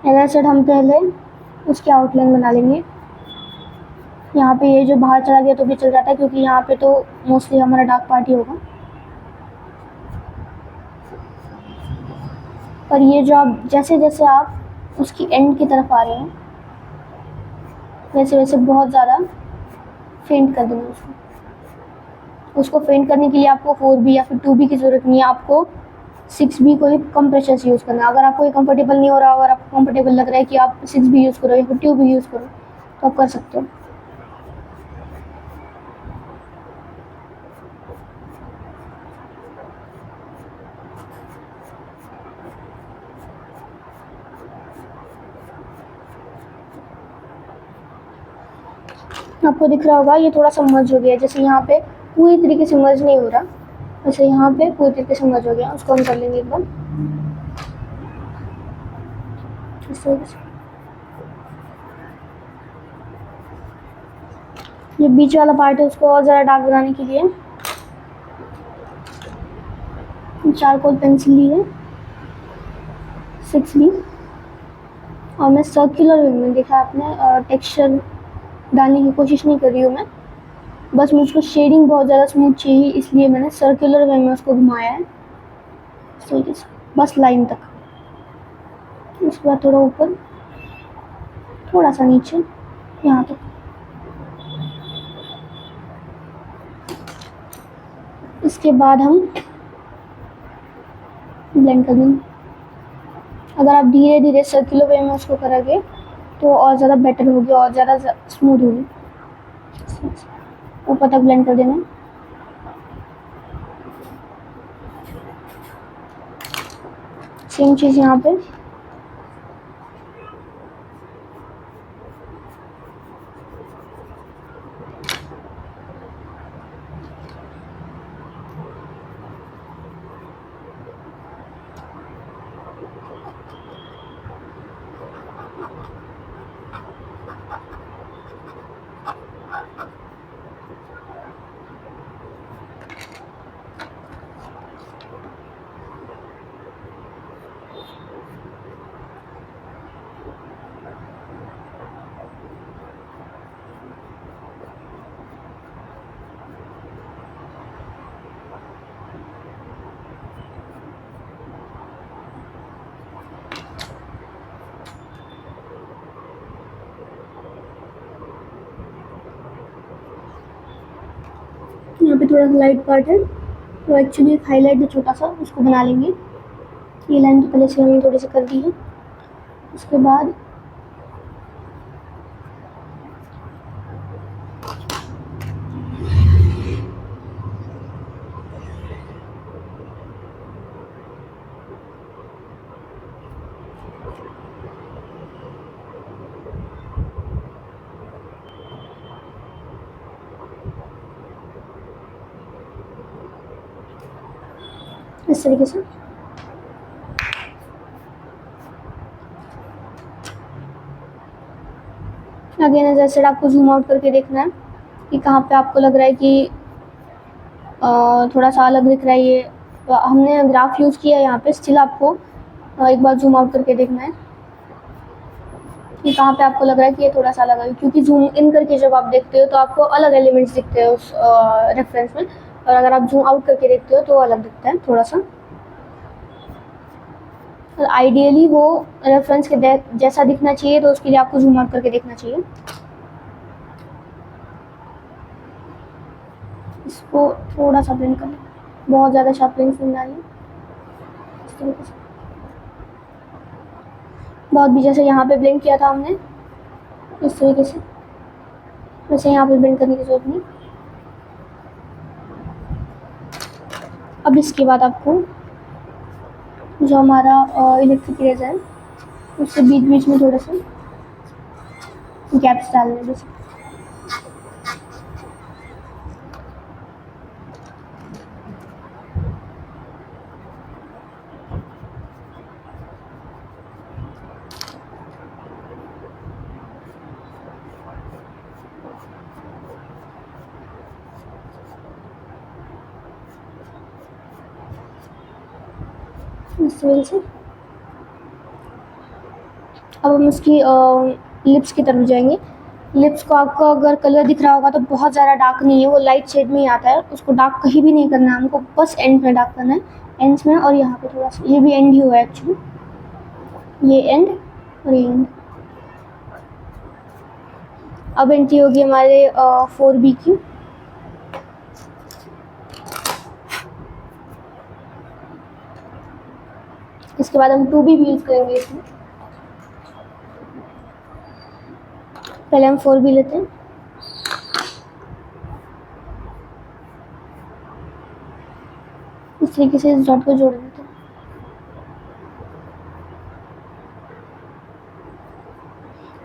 ऐसा सेट हम पहले उसकी आउटलाइन बना लेंगे। यहाँ पे ये जो बाहर चला गया तो भी चल जाता है, क्योंकि यहाँ पे तो मोस्टली हमारा डार्क पार्ट ही होगा। पर ये जो आप जैसे जैसे आप उसकी एंड की तरफ आ रहे हैं वैसे वैसे बहुत ज़्यादा फेंट कर देना उसको फेंट करने के लिए आपको 4B या फिर 2B की ज़रूरत नहीं है, आपको 6B को ही कम प्रेशर से यूज़ करना है। अगर आपको ये कंफर्टेबल नहीं हो रहा, अगर आपको कंफर्टेबल लग रहा है कि आप 6B यूज़ करो या फिर 2B यूज़ करो तो आप कर सकते हो। आपको दिख रहा होगा ये थोड़ा सा मर्ज हो गया है, जैसे यहाँ पे पूरी तरीके से मर्ज नहीं हो रहा, वैसे यहाँ पे पूरी तरीके से मर्ज हो गया, उसको हम कर लेंगे एक बार इस तरीके से। जो बीच वाला पार्ट है उसको और ज़्यादा डार्क बनाने के लिए चारकोल पेंसिल ली है 6B, और मैं सर्कुलर वे में, देखा आपने, टेक्सचर डालने की कोशिश नहीं कर रही हूँ मैं, बस मुझको शेडिंग बहुत ज़्यादा स्मूथ चाहिए, इसलिए मैंने सर्कुलर वे में उसको घुमाया है इस तरीके से, बस लाइन तक। उसके बाद थोड़ा ऊपर, थोड़ा सा नीचे, यहाँ तक। इसके बाद हम ब्लेंड कर देंगे। अगर आप धीरे धीरे सर्कुलर वे में उसको करोगे तो और ज़्यादा बेटर होगी और ज़्यादा स्मूथ होगी। ऊपर तक ब्लेंड कर देना। सेम चीज़ यहाँ पे। यहाँ पे थोड़ा सा लाइट पार्ट है, तो एक्चुअली एक हाईलाइट है छोटा सा, उसको बना लेंगे। ये लाइन तो पहले से हमने थोड़ी सी कर दी है। उसके बाद इस तरीके से अगेन जैसे आपको जूम आउट करके देखना है कि कहाँ पे आपको लग रहा है कि थोड़ा सा अलग दिख रहा है। ये हमने ग्राफ यूज़ किया है यहाँ पे, स्टिल आपको एक बार जूम आउट करके देखना है कि कहाँ पे आपको लग रहा है कि ये थोड़ा सा अलग है, क्योंकि जूम इन करके जब आप देखते हो तो आपको अलग एलिमेंट्स दिखते हैं उस रेफरेंस में, और अगर आप जूम आउट करके देखते हो तो अलग दिखता है थोड़ा सा। आइडियली वो रेफरेंस के जैसा दिखना चाहिए, तो उसके लिए आपको जूम आउट करके देखना चाहिए। इसको थोड़ा सा ब्लेंड कर लें, बहुत ज़्यादा शार्प ब्लेंड नहीं डालिए, इस तरीके से। बहुत भी जैसे यहाँ पे ब्लेंड किया था हमने इस तरीके से, वैसे यहाँ पे ब्लेंड करने की जरूरत नहीं। अब इसके बाद आपको जो हमारा इलेक्ट्रिक इरेजर है उससे बीच बीच में थोड़ा सा गैप्स डालने हैं। इस वजह से अब हम इसकी लिप्स की तरफ जाएंगे। लिप्स को आपको अगर कलर दिख रहा होगा तो बहुत ज़्यादा डार्क नहीं है, वो लाइट शेड में ही आता है। उसको डार्क कहीं भी नहीं करना है हमको, बस एंड में डार्क करना है, एंड्स में। और यहाँ पे थोड़ा सा, ये भी एंड ही हुआ है एक्चुअली, ये एंड और ये एंड। अब एंट्री होगी हमारे 4B की। इसके बाद हम 2B भी यूज़ करेंगे इसमें। पहले हम 4B लेते हैं, इस तरीके से इस डॉट को जोड़ देते हैं।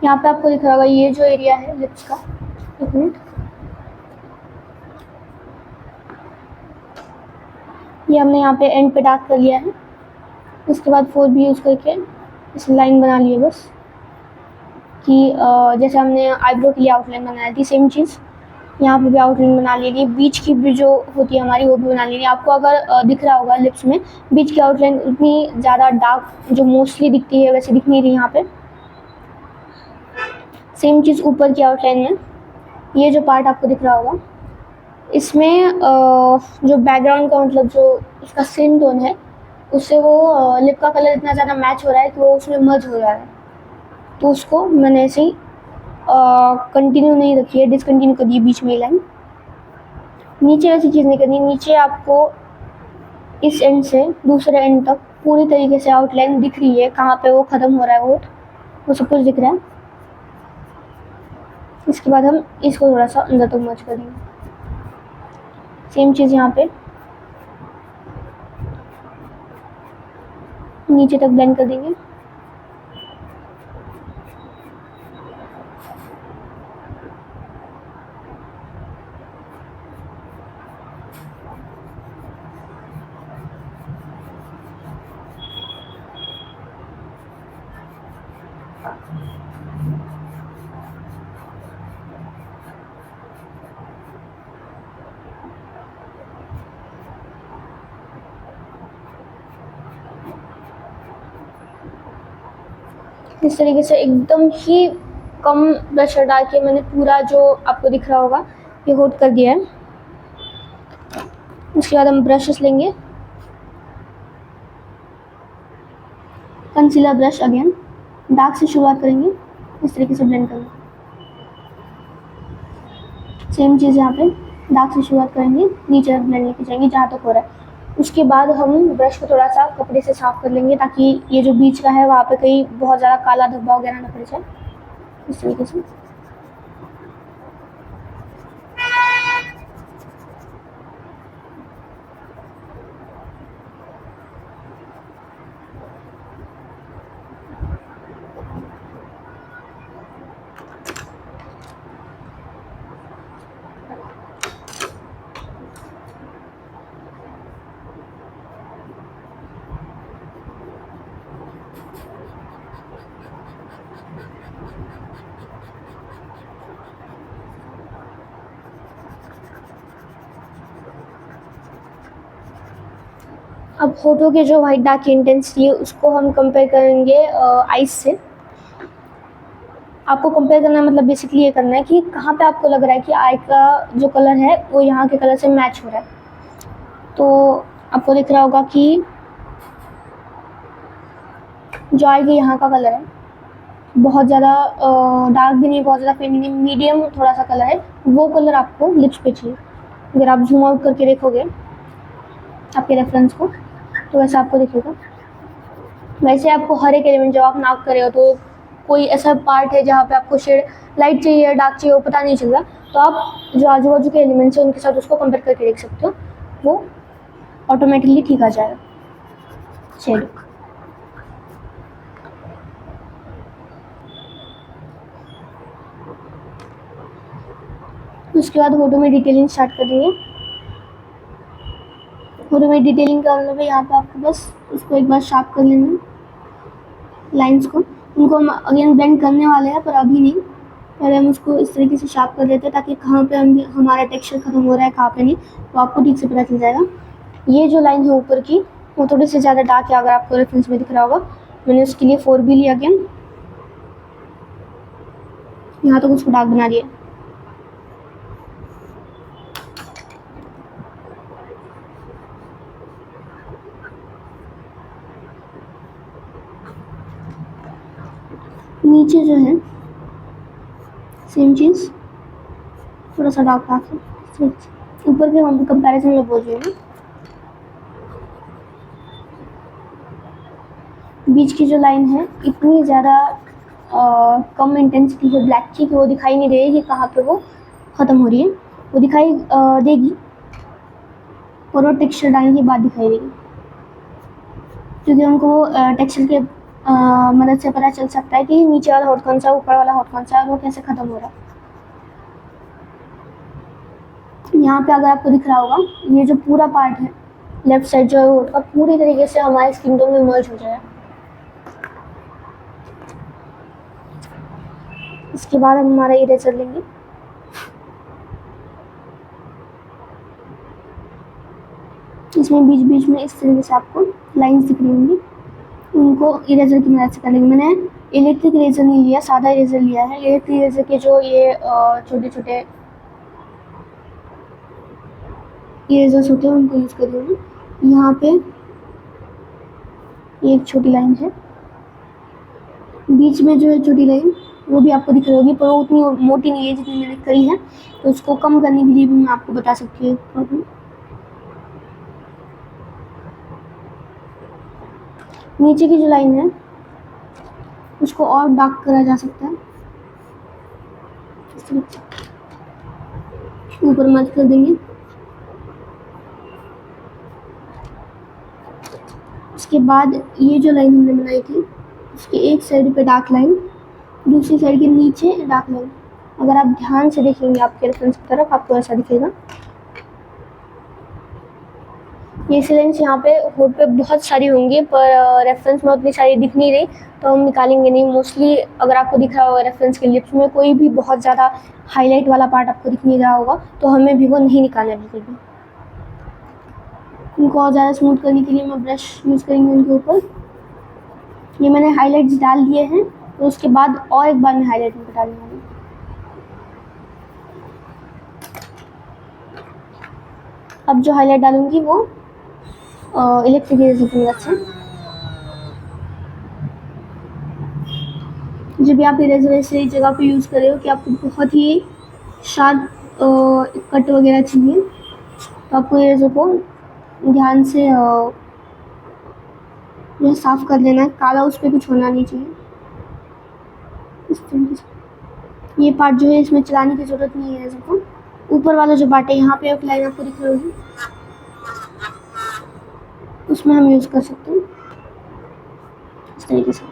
यहाँ पे आपको दिख रहा होगा ये जो एरिया है लिप्स का, एक मिनट, ये हमने यहाँ पे एंड पे डार्क कर लिया है। उसके बाद 4B यूज़ करके इस लाइन बना लिए बस कि जैसे हमने आईब्रो के लिए आउटलाइन बनाई थी, सेम चीज़ यहाँ पे भी आउटलाइन बना लेनी। बीच की भी जो होती है हमारी वो भी बना लेनी। आपको अगर दिख रहा होगा लिप्स में बीच की आउटलाइन उतनी ज़्यादा डार्क जो मोस्टली दिखती है वैसे दिख नहीं रही यहाँ पे। सेम चीज़ ऊपर की आउटलाइन में ये जो पार्ट आपको दिख रहा होगा इसमें जो बैकग्राउंड का मतलब जो इसका स्किन टोन है उससे वो लिप का कलर इतना ज़्यादा मैच हो रहा है कि वो उसमें मर्ज हो रहा है। तो उसको मैंने ऐसे ही कंटिन्यू नहीं रखी है, डिसकंटिन्यू कर दी बीच में लाइन। नीचे ऐसी चीज़ नहीं करनी। नीचे आपको इस एंड से दूसरे एंड तक पूरी तरीके से आउटलाइन दिख रही है, कहाँ पे वो ख़त्म हो रहा है वो सब कुछ दिख रहा है। इसके बाद हम इसको थोड़ा सा अंदर तक मर्ज करेंगे। सेम चीज़ यहाँ पे नीचे तक ब्लेंड कर देंगे। इस तरीके से एकदम ही कम ब्रश डाल के मैंने पूरा जो आपको दिख रहा होगा ये कोट कर दिया है। उसके बाद हम ब्रशेस लेंगे। कंसीलर ब्रश अगेन डार्क से शुरुआत करेंगे, इस तरीके से ब्लेंड करेंगे। सेम चीज़ यहाँ पे डार्क से शुरुआत करेंगे, नीचे ब्लेंड लेके जाएंगे जहाँ तक हो रहा है। उसके बाद हम ब्रश को थोड़ा सा कपड़े से साफ कर लेंगे ताकि ये जो बीच का है वहाँ पे कहीं बहुत ज़्यादा काला धब्बा वगैरह ना पड़ जाए। इस तरीके से अब होठों के जो वाइट डार्क इंटेंसिटी है उसको हम कंपेयर करेंगे आइज से। आपको कंपेयर करना मतलब बेसिकली ये करना है कि कहाँ पे आपको लग रहा है कि आई का जो कलर है वो यहाँ के कलर से मैच हो रहा है। तो आपको दिख रहा होगा कि जो आई के यहाँ का कलर है बहुत ज़्यादा डार्क भी नहीं, बहुत ज़्यादा फेड नहीं, मीडियम थोड़ा सा कलर है, वो कलर आपको लिप्स पे चाहिए। अगर आप जूम आउट करके देखोगे आपके रेफरेंस को तो वैसा आपको दिखेगा। वैसे आपको हर एक एलिमेंट जब आप नाप कर रहे हो तो कोई ऐसा पार्ट है जहाँ पे आपको शेड लाइट चाहिए या डार्क चाहिए वो पता नहीं चल रहा, तो आप जो आजू बाजू के एलिमेंट्स हैं उनके साथ उसको कंपेयर करके देख सकते हो, वो ऑटोमेटिकली ठीक आ जाएगा शेड। उसके बाद होठों में डिटेलिंग स्टार्ट कर देंगे। होठों में डिटेलिंग करने में यहाँ पे आपको बस उसको एक बार शार्प कर लेना है, लाइंस को। उनको हम अगेन ब्लेंड करने वाले हैं पर अभी नहीं, पहले हम उसको इस तरीके से शार्प कर देते हैं ताकि कहाँ पे हमारा टेक्सचर खत्म हो रहा है कहाँ पे नहीं, तो आपको ठीक से पता चल जाएगा। ये जो लाइन है ऊपर की वो थोड़ी सी ज़्यादा डार्क है, अगर आपको रेफरेंस में दिख रहा होगा। मैंने उसके लिए 4B लिया अगेन, यहाँ तक उसको डार्क बना दिया। नीचे जो है सेम चीज़ थोड़ा सा डार्क डार्क है, ऊपर के कंपैरिजन में बोल रही हूँ। बीच की जो लाइन है इतनी ज़्यादा कम इंटेंसिटी है ब्लैक की कि वो दिखाई नहीं दे रही कि कहाँ पे वो ख़त्म हो रही है, वो दिखाई देगी और वो टेक्सचर डालने के बाद दिखाई देगी, क्योंकि उनको टेक्सचर के मदद से पता चल सकता है कि नीचे वाला होठ कौन सा, ऊपर वाला होठ कौन सा है, वो कैसे ख़त्म हो रहा है। यहाँ पे अगर आपको दिख रहा होगा ये जो पूरा पार्ट है लेफ्ट साइड जो है होठ का पूरी तरीके से हमारे स्किन टोन में मर्ज हो जाएगा। इसके बाद हम हमारा इरेजर लेंगे। इसमें बीच बीच में इस तरीके से आपको लाइंस दिख रही होंगी, उनको इरेजर की मदद से कर लेंगे। मैंने इलेक्ट्रिक इरेजर नहीं लिया, सादा इरेजर लिया है। इलेक्ट्रिक इरेजर के जो ये छोटे छोटे इरेजर्स होते हैं उनको यूज़ कर रही हूँ। यहाँ पे एक छोटी लाइन है, बीच में जो है छोटी लाइन वो भी आपको दिख रही होगी, पर वो उतनी मोटी नहीं है जितनी मैंने करी है, तो उसको कम करने के लिए भी मैं आपको बता सकती हूँ। नीचे की जो लाइन है उसको और डार्क करा जा सकता है, ऊपर मर्ज कर देंगे। उसके बाद ये जो लाइन हमने बनाई थी उसके एक साइड पे डार्क लाइन, दूसरी साइड के नीचे डार्क लाइन। अगर आप ध्यान से देखेंगे आपके रेफरेंस की तरफ आपको ऐसा दिखेगा। ये लाइन्स यहाँ पे होठ पे बहुत सारी होंगी, पर रेफरेंस में उतनी सारी दिख नहीं रही, तो हम निकालेंगे नहीं। मोस्टली अगर आपको दिख रहा होगा रेफरेंस के लिप्स में कोई भी बहुत ज़्यादा हाईलाइट वाला पार्ट आपको दिख नहीं रहा होगा, तो हमें भी वो नहीं निकालना है बिल्कुल भी। इनको और ज़्यादा स्मूथ करने के लिए मैं ब्रश यूज़ करेंगे उनके ऊपर। ये मैंने हाईलाइट्स डाल दिए हैं, तो उसके बाद और एक बार मैं हाईलाइट में डाल दूँगी। अब जो हाईलाइट डालूंगी वो इलेक्ट्रिक इरेजर की मदद से। जब भी आप इरेजर ऐसे जगह पे यूज़ कर रहे हो कि आपको बहुत ही शार्प कट वगैरह चाहिए, तो आपको इरेजर को ध्यान से साफ कर लेना है, काला उस पर कुछ होना नहीं चाहिए। इस तरीके से ये पार्ट जो है इसमें चलाने की ज़रूरत नहीं है इरेजर को। ऊपर वाला जो पार्ट है यहाँ पे एक लाइन आपको दिख रही होगी, उसमें हम यूज़ कर सकते हैं इस तरीके से।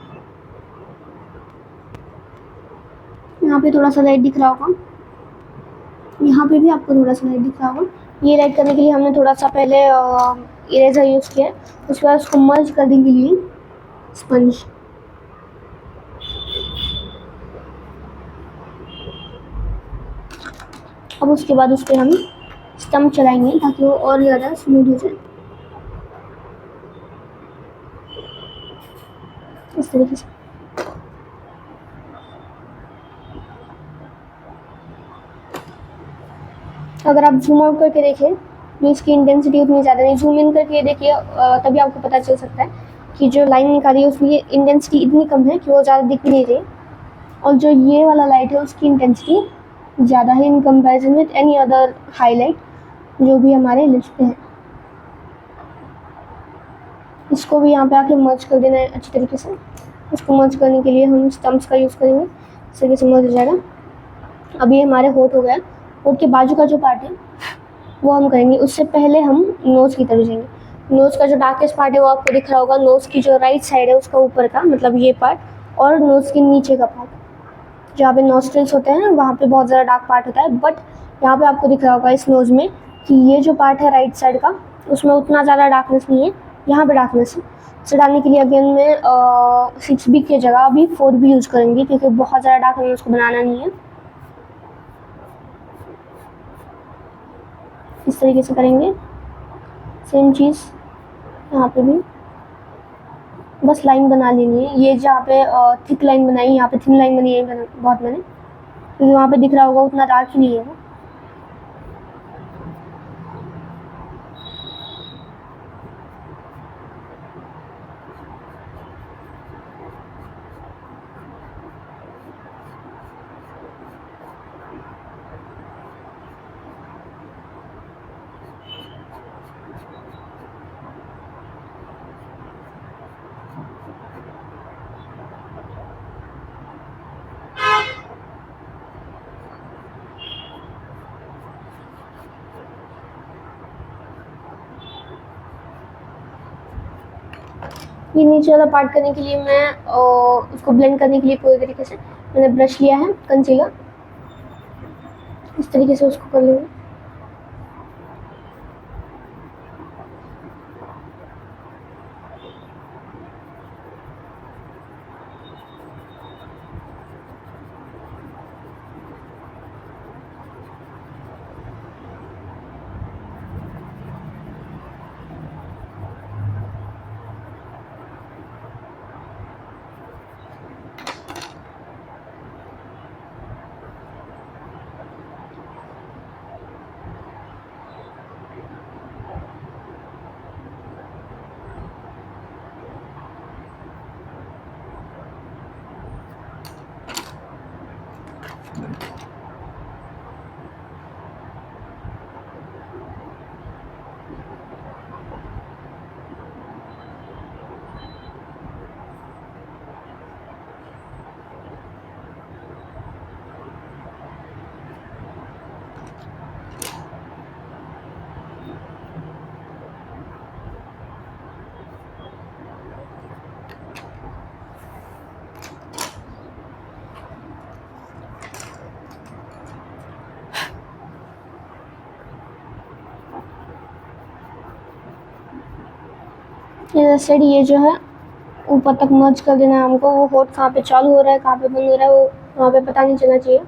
यहाँ पे थोड़ा सा लाइट दिख रहा होगा, यहाँ पे भी आपको थोड़ा सा लाइट दिख रहा होगा। ये लाइट करने के लिए हमने थोड़ा सा पहले इरेजर यूज़ किया, उसके बाद उसको मर्ज करने के लिए स्पंज। अब उसके बाद उस पर हम स्टम्प चलाएंगे ताकि वो और ज़्यादा स्मूथ हो जाए इस तरीके से। अगर आप जूम आउट करके देखें तो इसकी इंटेंसिटी उतनी ज़्यादा नहीं, जूम इन करके देखिए तभी आपको पता चल सकता है कि जो लाइन निकाली है उसकी इंटेंसिटी इतनी कम है कि वो ज़्यादा दिख भी नहीं रही, और जो ये वाला लाइट है उसकी इंटेंसिटी ज़्यादा है in comparison with any other highlight जो भी हमारे लिप्स पे है। इसको भी यहाँ पे आके मर्ज कर देना है अच्छी तरीके से। इसको मर्ज करने के लिए हम स्टम्प्स का यूज़ करेंगे, इस तरीके से मर्ज हो जाएगा। अब ये हमारे होठ हो गया। होठ के बाजू का जो पार्ट है वो हम करेंगे, उससे पहले हम नोज़ की तरफ जाएंगे। नोज़ का जो डार्केस्ट पार्ट है वो आपको दिख रहा होगा, नोज़ की जो राइट साइड है उसका ऊपर का, मतलब ये पार्ट, और नोज़ के नीचे का पार्ट जहाँ पे नॉस्ट्रिल्स होते हैं वहाँ पे बहुत ज़्यादा डार्क पार्ट होता है। बट यहाँ पे आपको दिख रहा होगा इस नोज़ में कि ये जो पार्ट है राइट साइड का उसमें उतना ज़्यादा डार्कनेस नहीं है, यहाँ पे डार्कनेस है। इसे डालने के लिए अगेन में 6B की जगह अभी 4B यूज़ करेंगे, क्योंकि बहुत ज़्यादा डार्क हमें उसको बनाना नहीं है। इस तरीके से करेंगे, सेम चीज़ यहाँ पे भी बस लाइन बना लेनी है। ये जहाँ पे थिक लाइन बनाई, यहाँ पे थिन लाइन बनी है बहुत मैंने, क्योंकि वहाँ पे दिख रहा होगा उतना डार्क ही नहीं है वो। ये नीचे वाला पार्ट करने के लिए मैं उसको ब्लेंड करने के लिए पूरी तरीके से मैंने ब्रश लिया है कंसीलर, इस तरीके से उसको कर लेंगे। सेड ये जो है ऊपर तक मर्ज कर देना है हमको। वो होट कहाँ पे चालू हो रहा है कहाँ पे बंद हो रहा है वो वहाँ पे पता नहीं चलना चाहिए।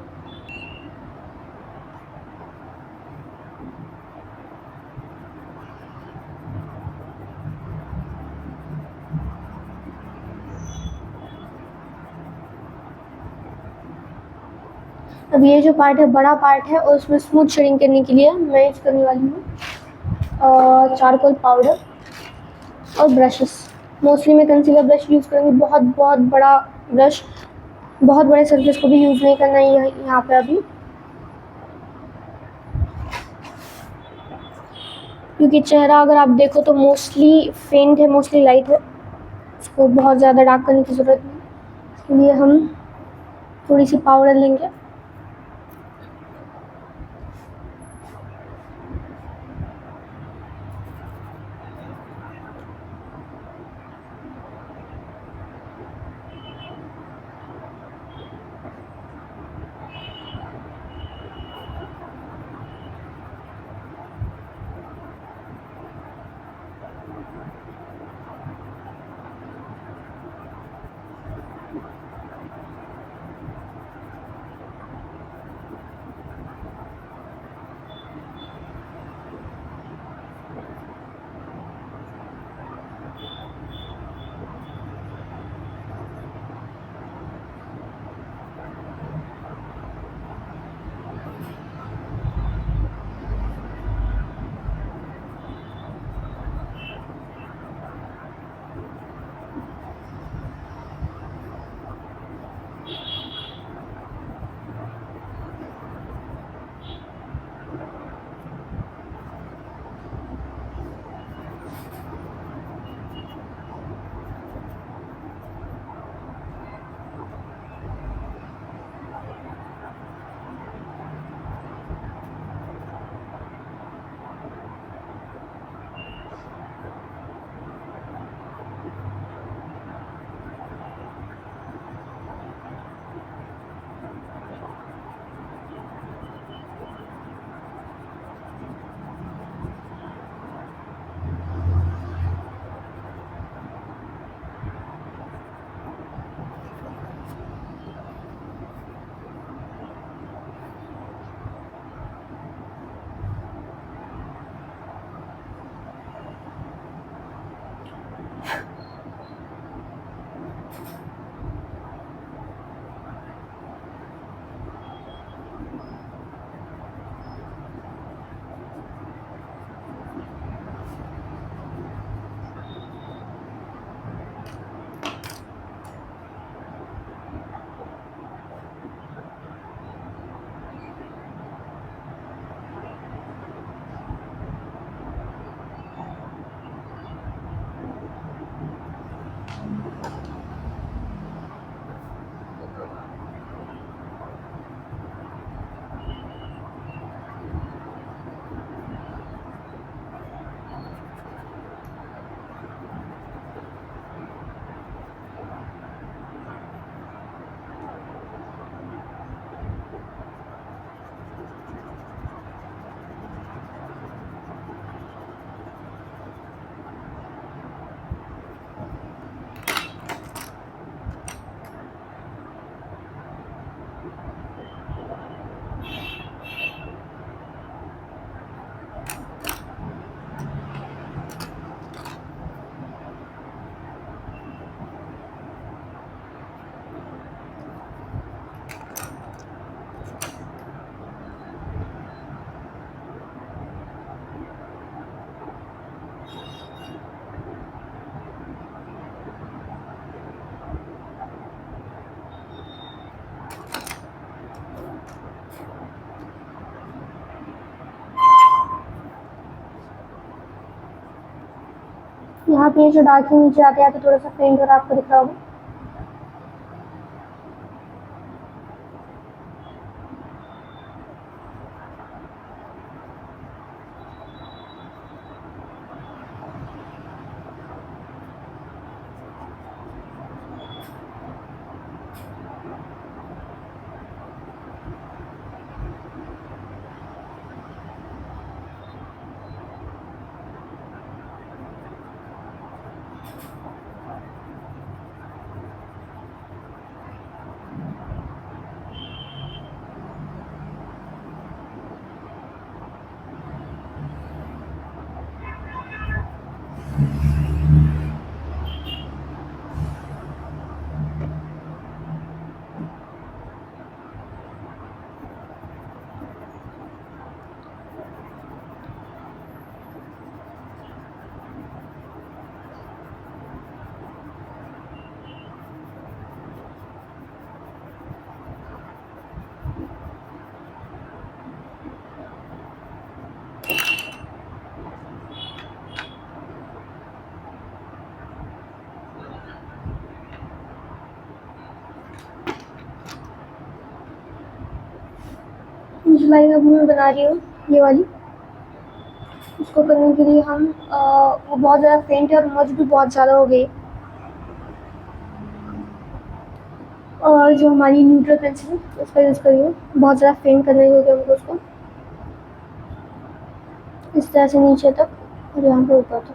अब ये जो पार्ट है बड़ा पार्ट है और उसमें स्मूथ शेडिंग करने के लिए मैं यूज करने वाली हूँ चारकोल पाउडर और ब्रशेस। मोस्टली मैं कंसीलर ब्रश यूज़ करूँगी, बहुत बहुत बड़ा ब्रश, बहुत बड़े सरफेस को भी यूज़ नहीं करना है यहाँ पे अभी, क्योंकि चेहरा अगर आप देखो तो मोस्टली फेंट है, मोस्टली लाइट है, इसको बहुत ज़्यादा डार्क करने की ज़रूरत नहीं। इसके लिए हम थोड़ी सी पाउडर लेंगे। यहाँ पे जो डार्क नीचे आते आते थोड़ा सा फेंट हो रहा है, आपको दिख रहा होगा। जो लाइन अब मैं बना रही हूँ ये वाली, उसको करने के लिए हम वो बहुत ज़्यादा फेंट है और मर्ज भी बहुत ज़्यादा हो गई। और जो हमारी न्यूट्रल पेंसिल है उसका यूज़ करिए, बहुत ज़्यादा फेंट करने होगा हमको उसको, इस तरह से नीचे तक और यहाँ पर ऊपर तक।